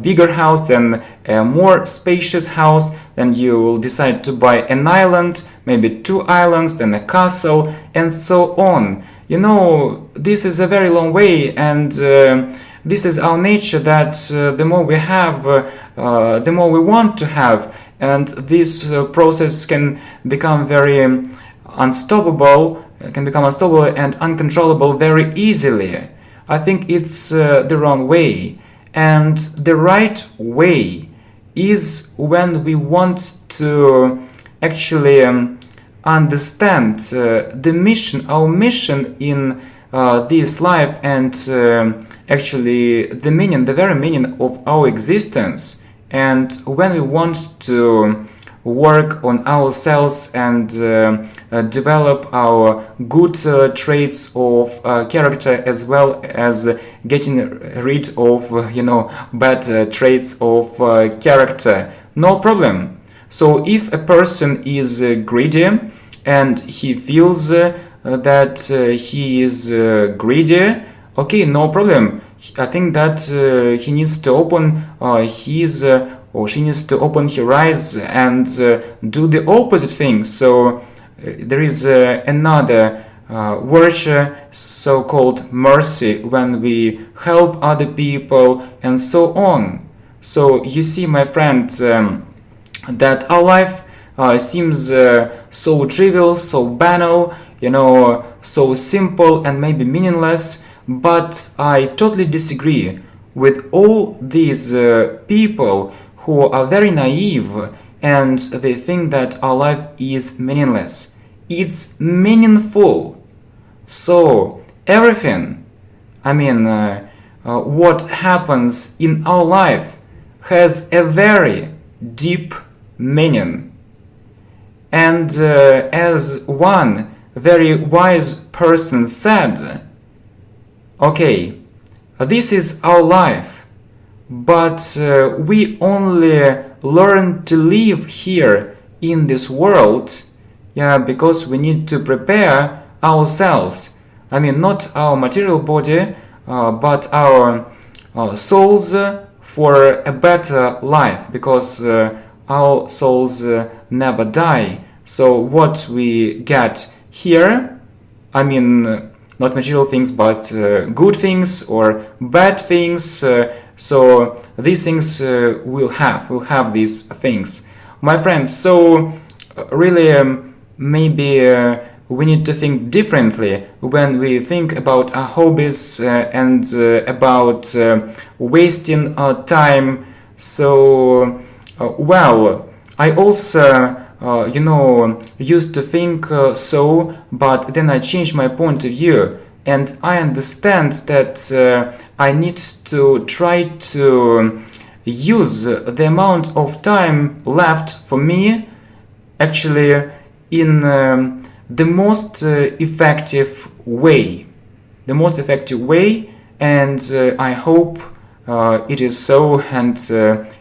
bigger house, then a more spacious house. Then you will decide to buy an island, maybe 2 islands, then a castle, and so on. This is a very long way, and this is our nature, that the more we have, the more we want to have. And this process can become very unstoppable, and uncontrollable very easily. I think it's the wrong way. And the right way is when we want to actually understand the mission, our mission in this life, and actually the very meaning of our existence. And when we want to work on ourselves and develop our good traits of character, as well as getting rid of bad traits of character, no problem. So if a person is greedy and he feels that he is greedy, okay, no problem. I think that he needs to open his or she needs to open her eyes and do the opposite thing. So there is another virtue, so-called mercy, when we help other people and so on. So you see, my friends, that our life seems so trivial, so banal, so simple and maybe meaningless, but I totally disagree with all these people who are very naive and they think that our life is meaningless. It's meaningful. So everything, what happens in our life has a very deep meaning. And as one very wise person said, okay, this is our life, but we only learn to live here in this world, because we need to prepare ourselves. Not our material body, but our souls for a better life, because our souls never die. So what we get here, not material things, but good things or bad things. So these things we'll have these things, my friends. So really, maybe we need to think differently when we think about our hobbies and about wasting our time. So I also used to think so, but then I changed my point of view, and I understand that I need to try to use the amount of time left for me actually in the most effective way. And I hope it is so, and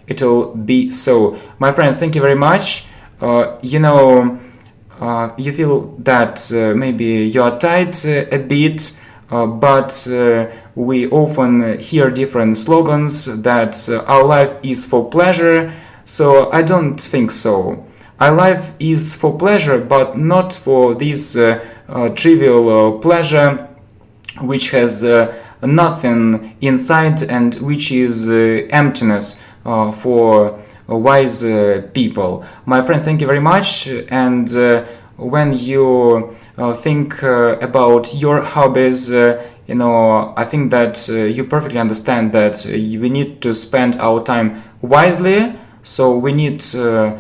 it'll be so. My friends, thank you very much. You feel that maybe you are tired a bit, but we often hear different slogans that our life is for pleasure. So I don't think so. Our life is for pleasure, but not for this trivial pleasure which has nothing inside and which is emptiness for wise people. My friends, thank you very much. And when you think about your hobbies, I think that you perfectly understand that we need to spend our time wisely. So we need to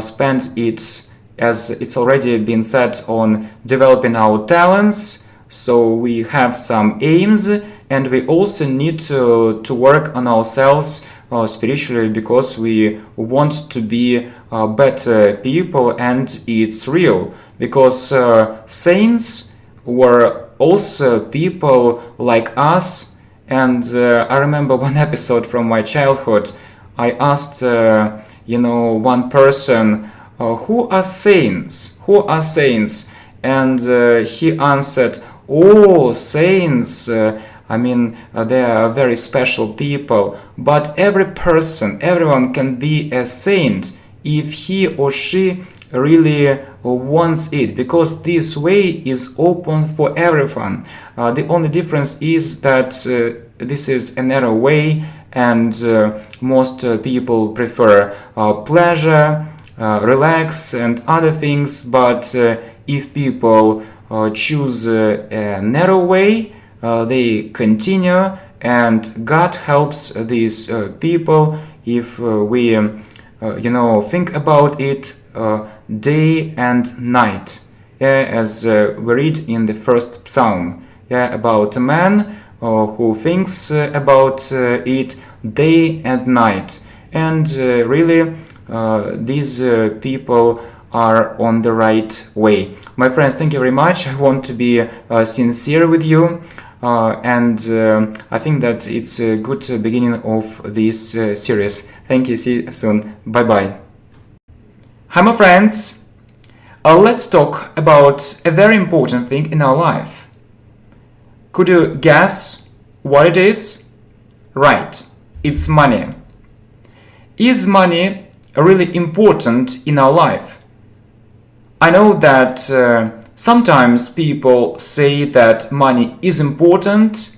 spend it, as it's already been said, on developing our talents. So we have some aims, and we also need to work on ourselves spiritually, because we want to be better people, and it's real. Because saints were also people like us, and I remember one episode from my childhood. I asked, one person, who are saints? Who are saints? And he answered, "Oh, saints, they are very special people, but everyone can be a saint if he or she really wants it, because this way is open for everyone. The only difference is that this is a narrow way, and most people prefer pleasure, relax, and other things. But if people choose a narrow way, they continue, and God helps these people if we think about it day and night, as we read in the first psalm, about a man who thinks about it day and night. And really, these people are on the right way. My friends, thank you very much. I want to be sincere with you, and I think that it's a good beginning of this series. Thank you. See you soon. Bye bye. Hi, my friends. Let's talk about a very important thing in our life. Could you guess what it is? Right, it's money. Is money really important in our life? I know that sometimes people say that money is important,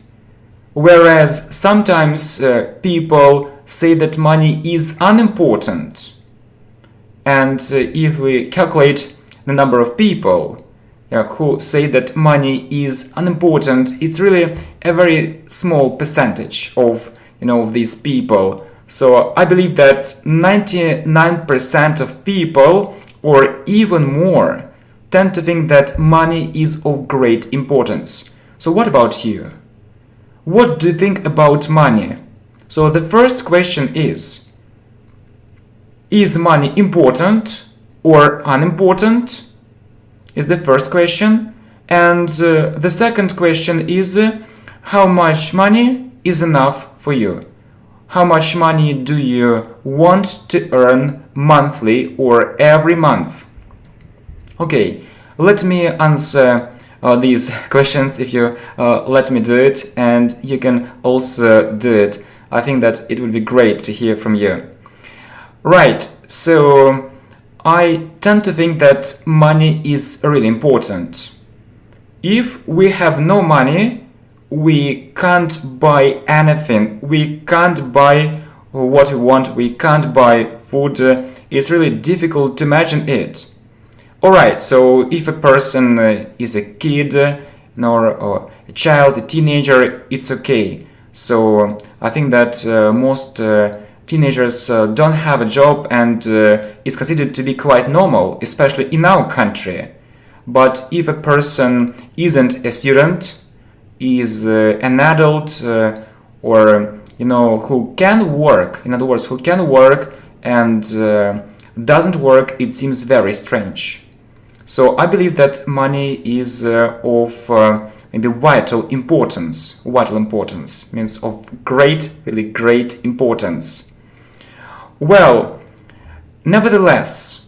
whereas sometimes people say that money is unimportant. And if we calculate the number of people who say that money is unimportant, it's really a very small percentage of of these people. So I believe that 99% of people, or even more, tend to think that money is of great importance. So what about you? What do you think about money? So the first question is money important or unimportant? Is the first question. And the second question is how much money is enough for you? How much money do you want to earn monthly or every month? Okay, let me answer these questions if you let me do it, and you can also do it. I think that it would be great to hear from you. Right, so I tend to think that money is really important. If we have no money, we can't buy anything. We can't buy what we want. We can't buy food. It's really difficult to imagine it. Alright, so if a person is a kid or a child, a teenager, it's okay. So I think that most teenagers don't have a job, and it's considered to be quite normal, especially in our country. But if a person isn't a student, is an adult, or who can work, in other words, who can work and doesn't work, it seems very strange. So I believe that money is of maybe vital importance. Vital importance means of really great importance. Well, nevertheless,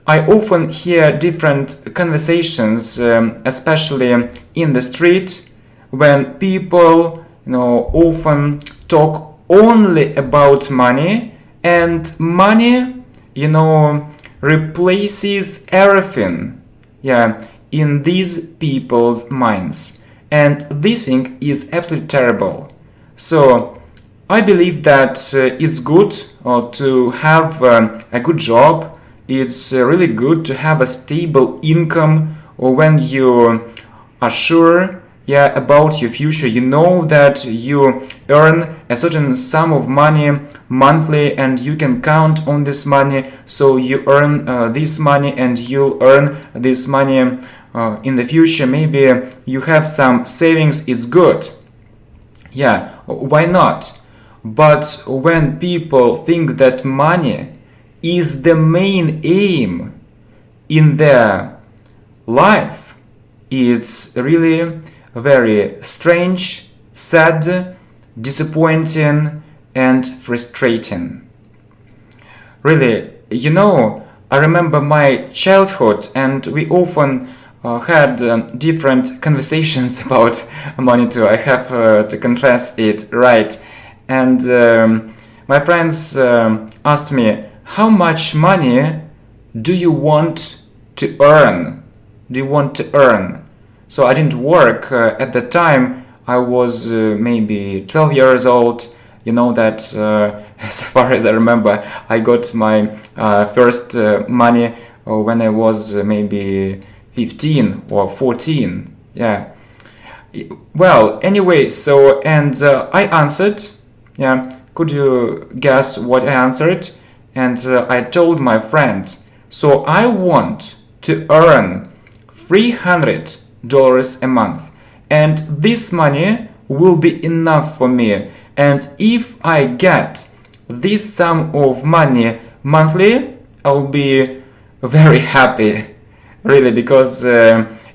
I often hear different conversations, especially in the street, when people, often talk only about money, and money, replaces everything, in these people's minds. And this thing is absolutely terrible. So I believe that it's good to have a good job. It's really good to have a stable income, or when you are sure about your future. You know that you earn a certain sum of money monthly, and you can count on this money. So you earn this money, and you'll earn this money in the future. Maybe you have some savings. It's good. Why not? But when people think that money is the main aim in their life, it's really very strange, sad, disappointing, and frustrating. Really, I remember my childhood, and we often had different conversations about money too. I have to confess it, right? And my friends asked me, how much money do you want to earn? So I didn't work at the time. I was maybe 12 years old. You know that as far as I remember, I got my first money when I was maybe 15 or 14. Well, anyway, so, and I answered. Could you guess what I answered? And I told my friend, so I want to earn $300 a month, and this money will be enough for me. And if I get this sum of money monthly, I'll be very happy, really, because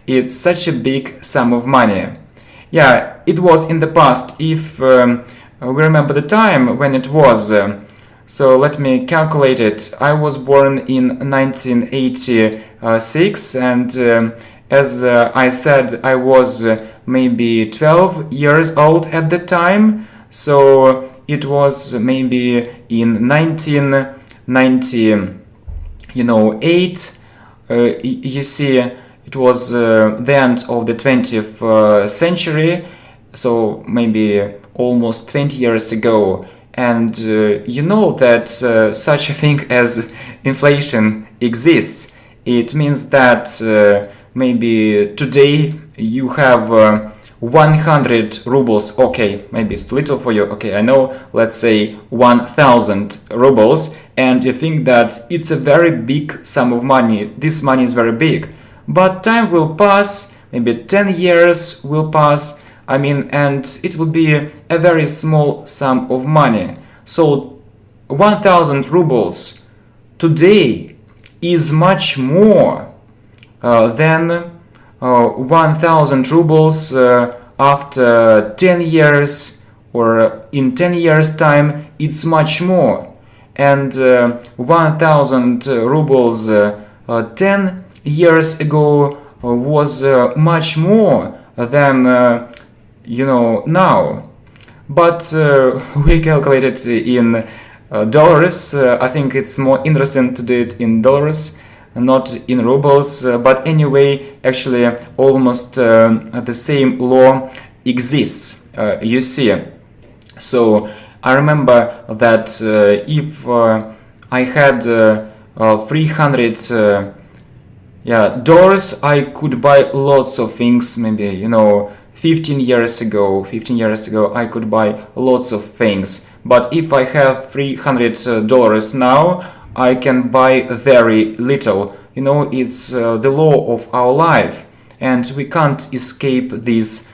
it's such a big sum of money. It was in the past. If we remember the time when it was, so let me calculate it. I was born in 1986, and as I said, I was maybe 12 years old at the time. So it was maybe in 1998. You see, it was the end of the 20th century, so maybe almost 20 years ago. and you know that such a thing as inflation exists. It means that maybe today you have 100 rubles. Okay, maybe it's too little for you. Okay, I know, let's say 1000 rubles, and you think that it's a very big sum of money. This money is very big. But time will pass, maybe 10 years will pass, and it will be a very small sum of money. So 1000 rubles today is much more than 1000 rubles after 10 years, or in 10 years time it's much more. And 1000 rubles 10 years ago was much more than now. But we calculate it in dollars. I think it's more interesting to do it in dollars, not in rubles. But anyway, actually almost the same law exists, you see. So I remember that if I had 300 dollars, I could buy lots of things. Maybe 15 years ago I could buy lots of things. But if I have $300 now, I can buy very little. It's the law of our life, and we can't escape this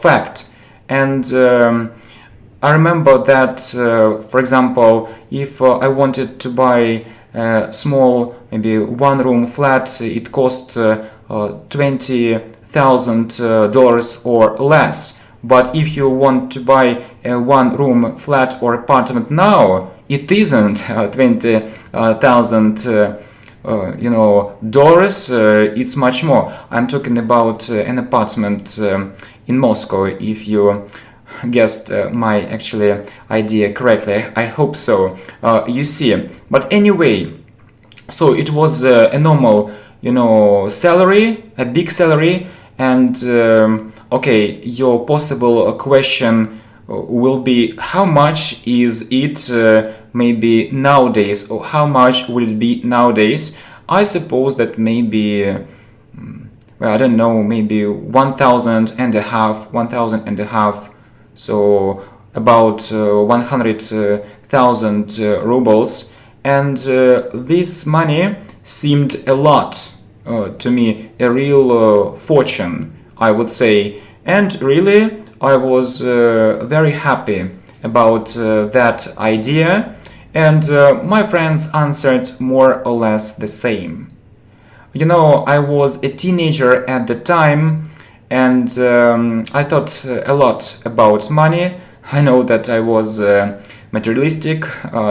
fact. And I remember that, for example, if I wanted to buy a small, maybe one-room flat, it cost $20,000 or less. But if you want to buy a one-room flat or apartment now, it isn't $20,000 dollars. It's much more. I'm talking about an apartment in Moscow, if you guessed my actually idea correctly. I hope so. You see. But anyway, so it was a normal, salary, a big salary, and okay, your possible question will be, how much is it maybe nowadays, or how much would it be nowadays? I suppose that maybe I don't know, maybe 1,000 and a half, so about 100,000 rubles. And this money seemed a lot to me, a real fortune, I would say. And really, I was very happy about that idea. And my friends answered more or less the same. I was a teenager at the time, and I thought a lot about money. I know that I was materialistic,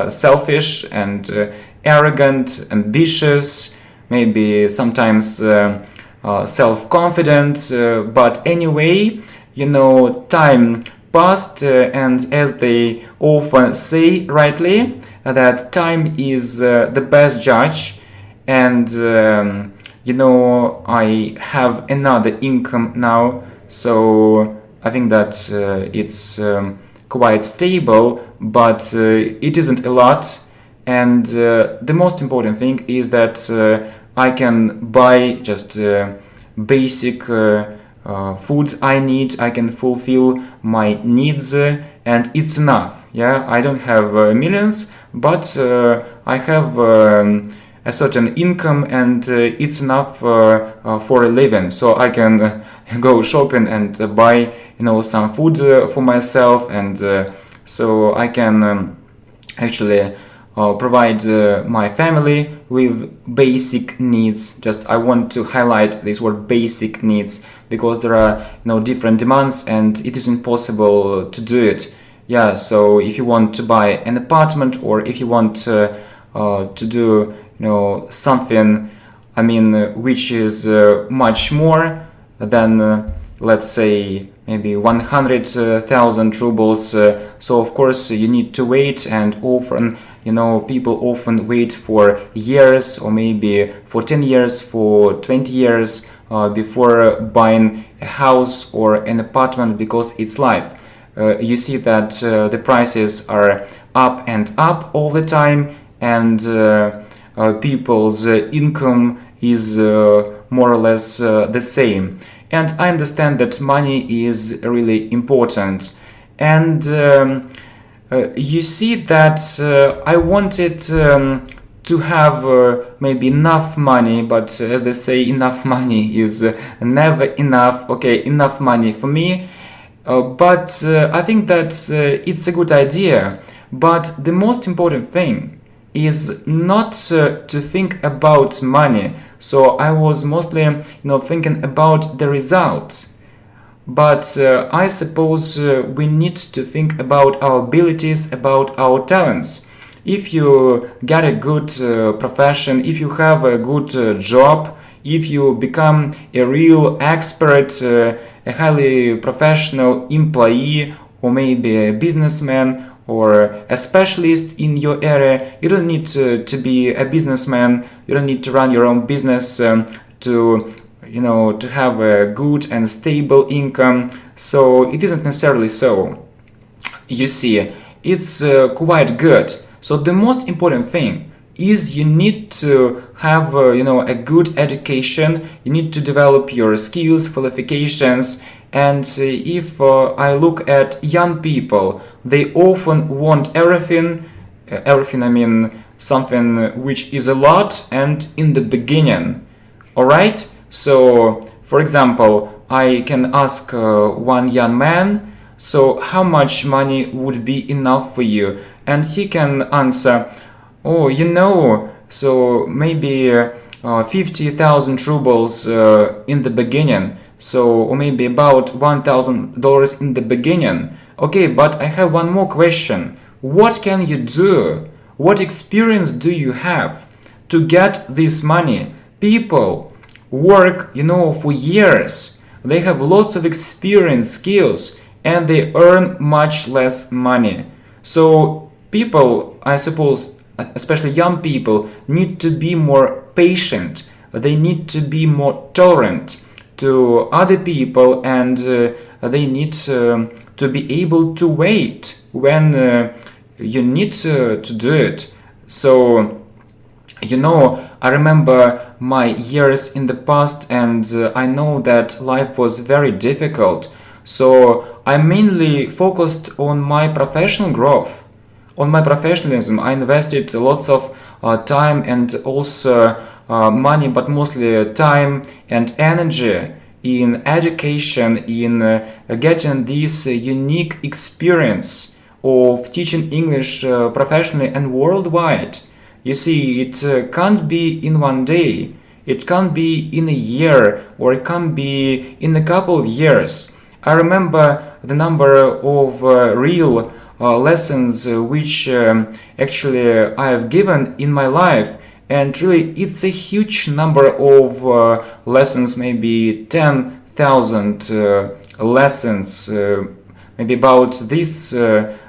selfish, and arrogant, ambitious, maybe sometimes self-confident, but anyway, time passed, and as they often say rightly, that time is the best judge. And I have another income now, so I think that it's quite stable, but it isn't a lot. And the most important thing is that I can buy just basic food I need. I can fulfill my needs, and it's enough. I don't have millions, but I have a certain income, and it's enough for a living. So I can go shopping and buy some food for myself, and so I can actually provide my family with basic needs. Just I want to highlight this word basic needs, because there are different demands, and it is impossible to do it. So if you want to buy an apartment, or if you want to do something which is much more than let's say maybe 100,000 rubles, so of course you need to wait, and often people often wait for years, or maybe for 10 years, for 20 years before buying a house or an apartment, because it's life. you see that the prices are up and up all the time, and people's income is more or less the same. And I understand that money is really important. And you see that I wanted to have maybe enough money, but as they say, enough money is never enough. Okay, enough money for me. But I think that it's a good idea. But the most important thing is not to think about money. So I was mostly, thinking about the result. But I suppose we need to think about our abilities, about our talents. If you get a good profession, if you have a good job, if you become a real expert, a highly professional employee, or maybe a businessman or a specialist in your area, you don't need to be a businessman, you don't need to run your own business to have a good and stable income. So it isn't necessarily so. You see, it's quite good. So the most important thing is you need to have a good education. You need to develop your skills, qualifications. And if I look at young people, they often want everything. Everything, I mean something which is a lot and in the beginning. All right. So, for example, I can ask one young man, so how much money would be enough for you? And he can answer, oh, so maybe 50,000 rubles in the beginning, or maybe about $1,000 in the beginning. Okay, but I have one more question. What can you do? What experience do you have to get this money? People work, for years. They have lots of experience, skills, and they earn much less money. So people, I suppose, especially young people, need to be more patient. They need to be more tolerant to other people, and they need to be able to wait when you need to do it. So, I remember my years in the past, and I know that life was very difficult. So I mainly focused on my professional growth, on my professionalism. I invested lots of time and also money, but mostly time and energy in education, in getting this unique experience of teaching English professionally and worldwide. You see, it can't be in one day, it can't be in a year, or it can't be in a couple of years. I remember the number of real lessons which actually I have given in my life, and really it's a huge number of lessons, maybe 10,000 lessons, maybe about this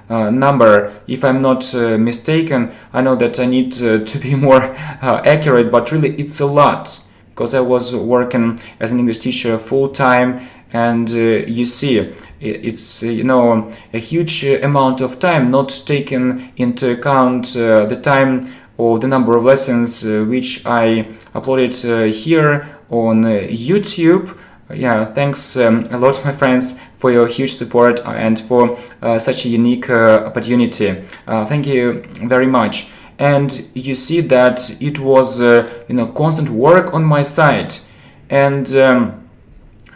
number, if I'm not mistaken. I know that I need to be more accurate, but really it's a lot, because I was working as an English teacher full time, and you see, it's a huge amount of time, not taking into account the time or the number of lessons which I uploaded here on YouTube. Yeah, thanks a lot, my friends, for your huge support and for such a unique opportunity. Thank you very much. And you see that it was constant work on my side. And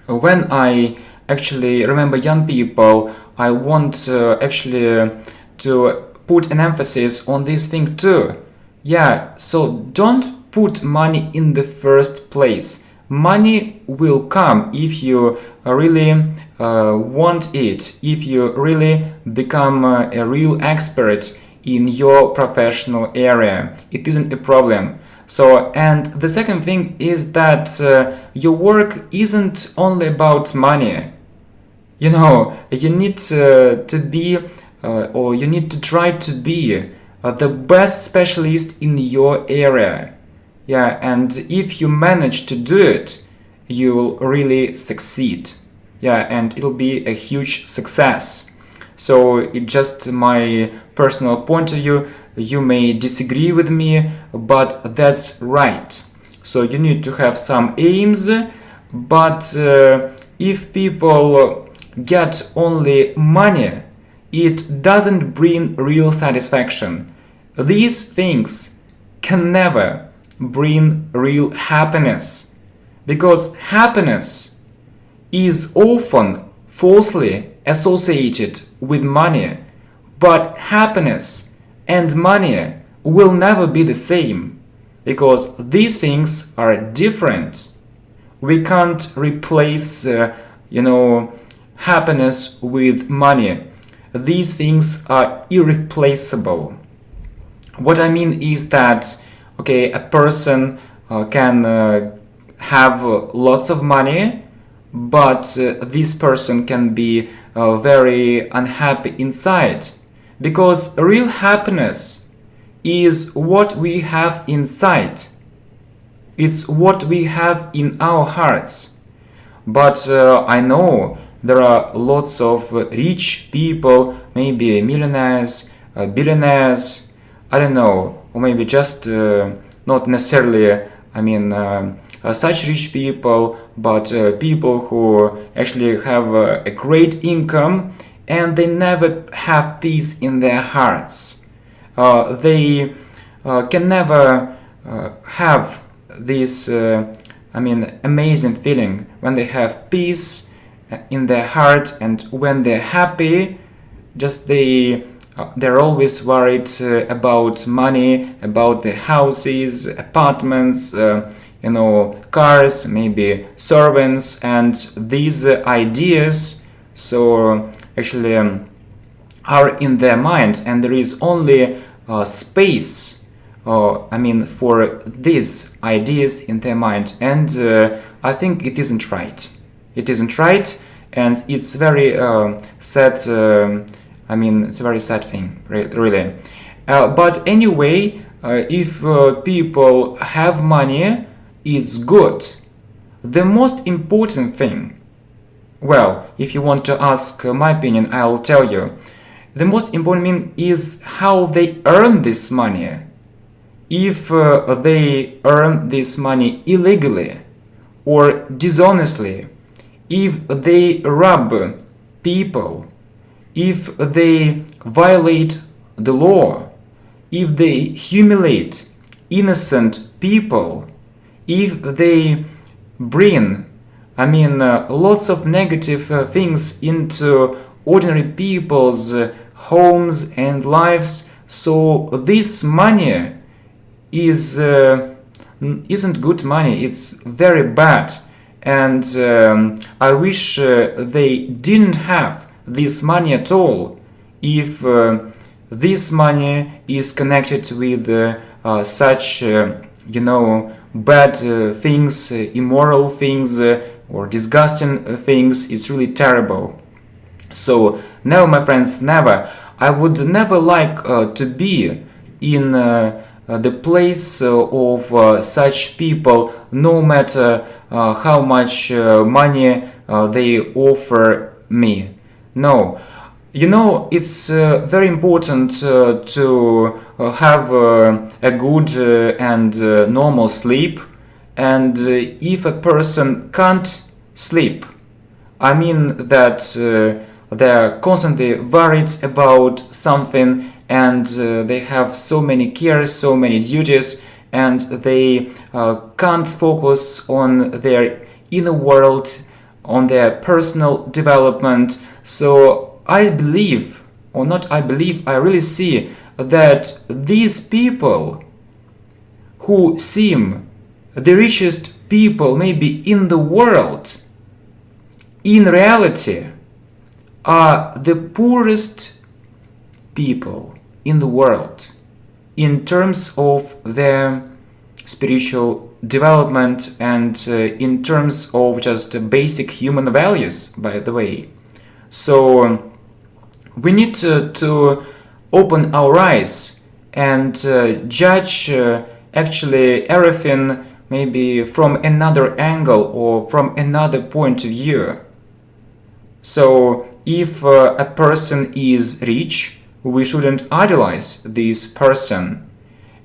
when I actually remember young people, I want actually to put an emphasis on this thing too. Yeah, so don't put money in the first place. Money will come if you really want it, if you really become a real expert in your professional area. It isn't a problem. So, and the second thing is that your work isn't only about money. You need to be, or you need to try to be the best specialist in your area. Yeah, and if you manage to do it, you'll really succeed. Yeah, and it'll be a huge success. So it's just my personal point of view. You may disagree with me, but that's right. So you need to have some aims, but if people get only money, it doesn't bring real satisfaction. These things can never bring real happiness, because happiness is often falsely associated with money, but happiness and money will never be the same, because these things are different. We can't replace, happiness with money. These things are irreplaceable. What I mean is that, okay, a person can have lots of money, but this person can be very unhappy inside, because real happiness is what we have inside. It's what we have in our hearts. But I know there are lots of rich people, maybe millionaires, billionaires, I don't know, or maybe just not necessarily, such rich people, but people who actually have a great income and they never have peace in their hearts. They can never have this amazing feeling when they have peace in their heart, and when they're happy, just they're always worried about money, about the houses, apartments, cars, maybe servants, and these ideas so actually are in their mind, and there is only space for these ideas in their mind, and I think it isn't right. It isn't right, and it's very sad. It's a very sad thing, really. But anyway, if people have money, it's good. The most important thing, well, if you want to ask my opinion, I'll tell you. The most important thing is how they earn this money. If they earn this money illegally or dishonestly, if they rob people, if they violate the law, if they humiliate innocent people, if they bring, lots of negative things into ordinary people's homes and lives, so this money isn't good money, it's very bad, and I wish they didn't have this money at all, if this money is connected with such bad things, immoral things, or disgusting things. It's really terrible. So no, my friends, never. I would never like to be in the place of such people, no matter how much money they offer me. No. It's very important to have a good and normal sleep, and if a person can't sleep, that they're constantly worried about something, and they have so many cares, so many duties, and they can't focus on their inner world, on their personal development. So I believe, or not I believe, I really see that these people who seem the richest people maybe in the world, in reality are the poorest people in the world in terms of their spiritual development and in terms of just basic human values, by the way. So we need to open our eyes and judge actually everything maybe from another angle or from another point of view. So if a person is rich, we shouldn't idolize this person.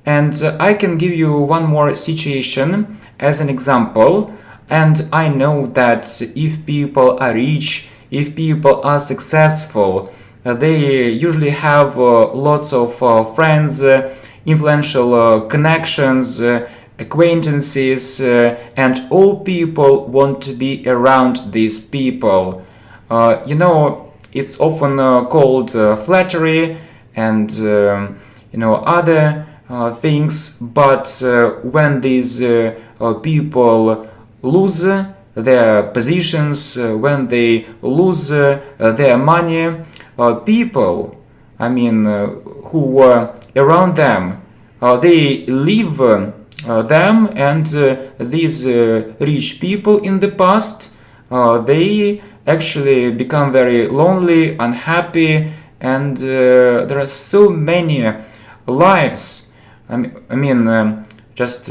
And I can give you one more situation as an example. And I know that if people are rich, if people are successful, they usually have lots of friends, influential connections, acquaintances, and all people want to be around these people. It's often called flattery and other things, but when these people lose their positions, when they lose their money, people, who were around them, they leave them, and these rich people in the past, they actually become very lonely, unhappy, and there are so many lives. Just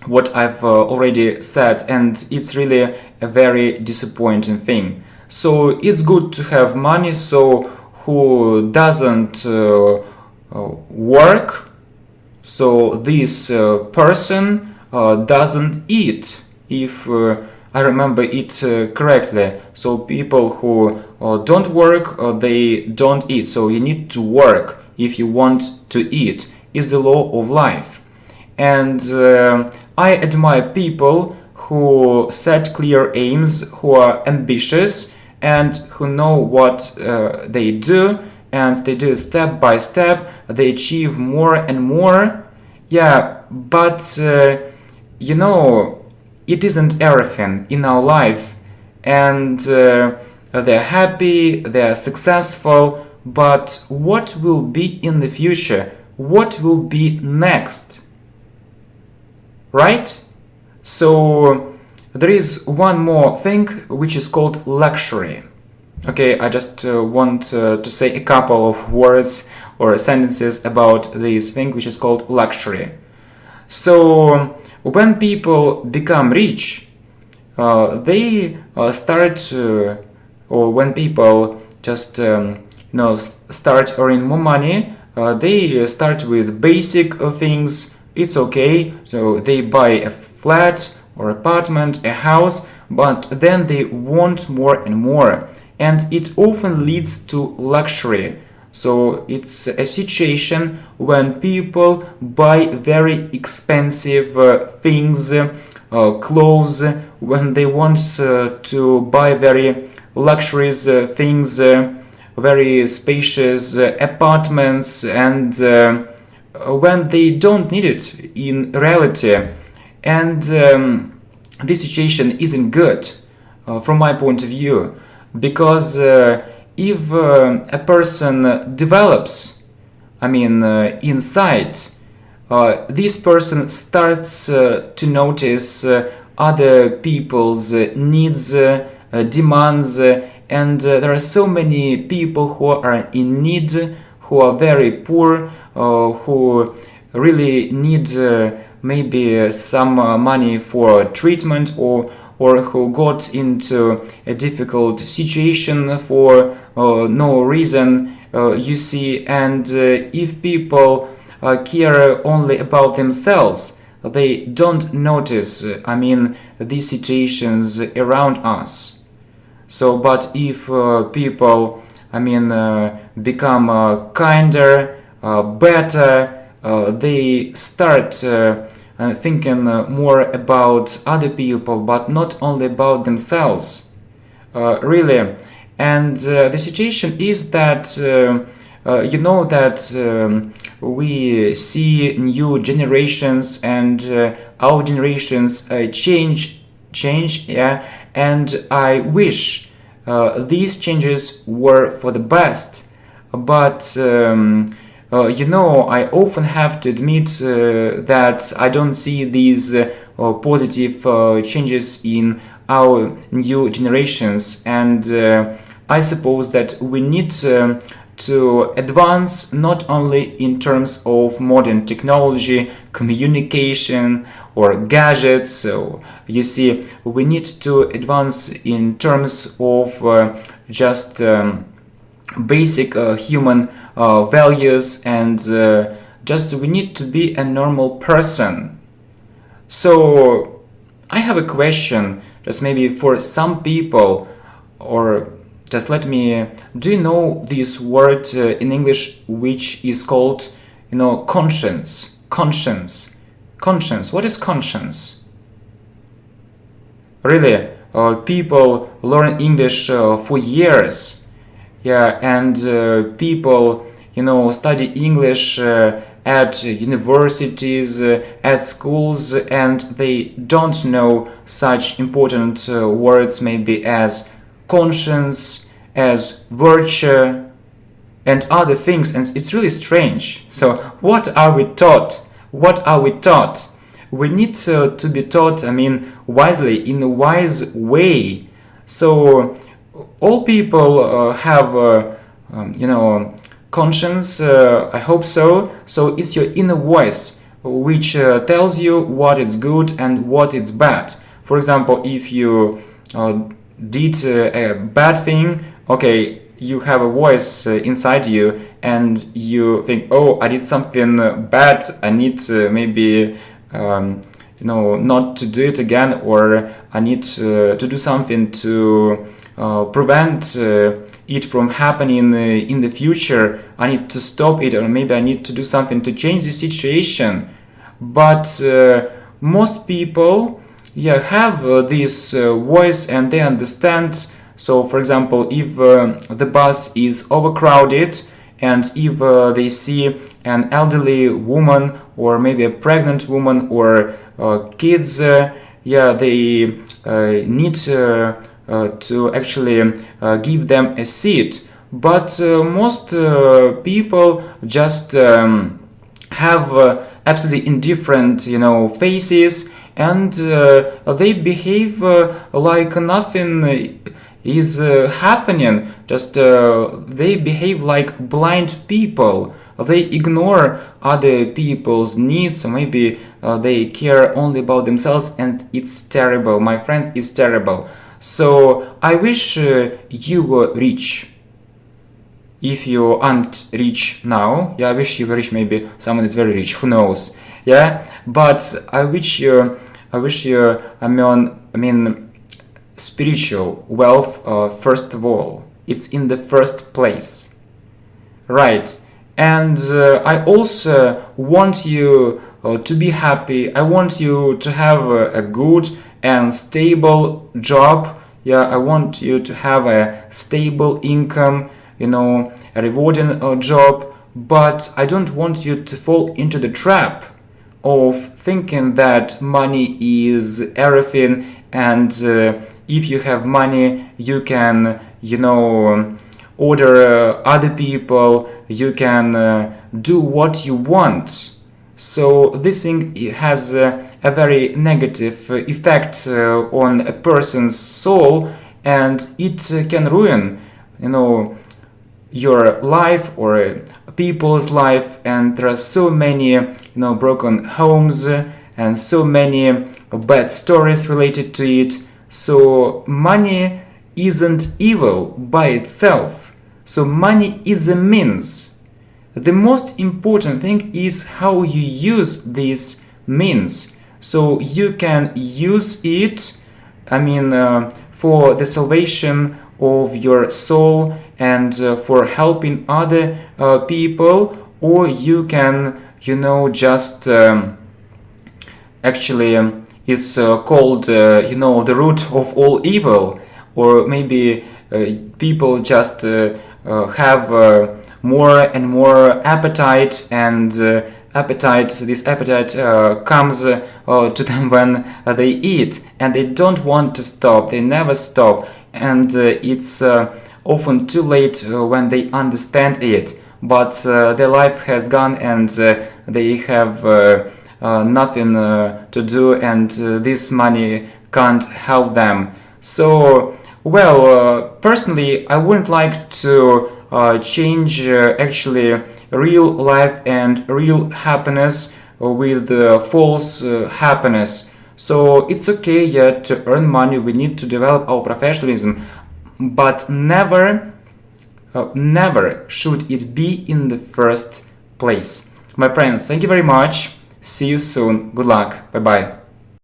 what I've already said, and it's really a very disappointing thing. So it's good to have money, so who doesn't work, so this person doesn't eat, if I remember it correctly. So people who don't work, they don't eat. So you need to work if you want to eat. It's the law of life. And I admire people who set clear aims, who are ambitious, and who know what they do, and they do step by step. They achieve more and more. Yeah, but it isn't everything in our life, and they're happy, they're successful, but what will be in the future? What will be next? Right? So there is one more thing which is called luxury. Okay, I just want to say a couple of words or sentences about this thing which is called luxury. So when people become rich, they start, or when people just start earning more money, they start with basic things. It's okay, so they buy a flat or apartment, a house, but then they want more and more, and it often leads to luxury. So it's a situation when people buy very expensive things, clothes, when they want to buy very luxurious things, very spacious apartments, and when they don't need it in reality. And this situation isn't good from my point of view, because if a person develops, inside, this person starts to notice other people's needs, demands, and there are so many people who are in need, who are very poor, who really need maybe some money for treatment, or who got into a difficult situation for no reason, you see. And if people care only about themselves, they don't notice these situations around us. So but if people become kinder, better, they start thinking more about other people, but not only about themselves, really. And the situation is that we see new generations, and our generations change, yeah, and I wish these changes were for the best, but I often have to admit that I don't see these positive changes in our new generations, and I suppose that we need to advance not only in terms of modern technology, communication, or gadgets. So you see, we need to advance in terms of just basic human values, and just we need to be a normal person. So I have a question, just maybe for some people, or just let me, do you know this word in English which is called, conscience? Conscience. What is conscience? Really, people learn English for years. Yeah, and people, study English at universities, at schools, and they don't know such important words maybe as conscience, as virtue, and other things, and it's really strange. So what are we taught? What are we taught? We need to be taught, wisely, in a wise way. So all people have, conscience, I hope so. So it's your inner voice which tells you what is good and what is bad. For example, if you did a bad thing, okay, you have a voice inside you, and you think, oh, I did something bad, I need to maybe not to do it again, or I need to do something to prevent it from happening in the future. I need to stop it, or maybe I need to do something to change the situation. But most people have this voice, and they understand. So for example, if the bus is overcrowded, and if they see an elderly woman, or maybe a pregnant woman, or kids, they need to actually give them a seat. But most people just have absolutely indifferent, faces, and they behave like nothing is happening. Just they behave like blind people. They ignore other people's needs, so maybe they care only about themselves, and it's terrible, my friends, it's terrible. So I wish you were rich. If you aren't rich now, I wish you were rich. Maybe someone is very rich, who knows? But I wish you, spiritual wealth, first of all. It's in the first place, right? And I also want you to be happy. I want you to have a good and stable job. I want you to have a stable income, a rewarding job. But I don't want you to fall into the trap of thinking that money is everything, and if you have money, you can, order other people, you can do what you want. So this thing has a very negative effect on a person's soul, and it can ruin, your life or people's life. And there are so many, broken homes and so many bad stories related to it. So money isn't evil by itself. So money is a means. The most important thing is how you use these means. So you can use it, for the salvation of your soul and for helping other people, or you can, just actually it's called, the root of all evil. Or maybe people just have more and more appetite, and this appetite comes to them when they eat, and they don't want to stop, they never stop, and it's often too late when they understand it. But their life has gone, and they have nothing to do, and this money can't help them. So, personally, I wouldn't like to change actually real life and real happiness with false happiness. So it's okay to earn money. We need to develop our professionalism. but never should it be in the first place. My friends, thank you very much. See you soon. Good luck. Bye bye.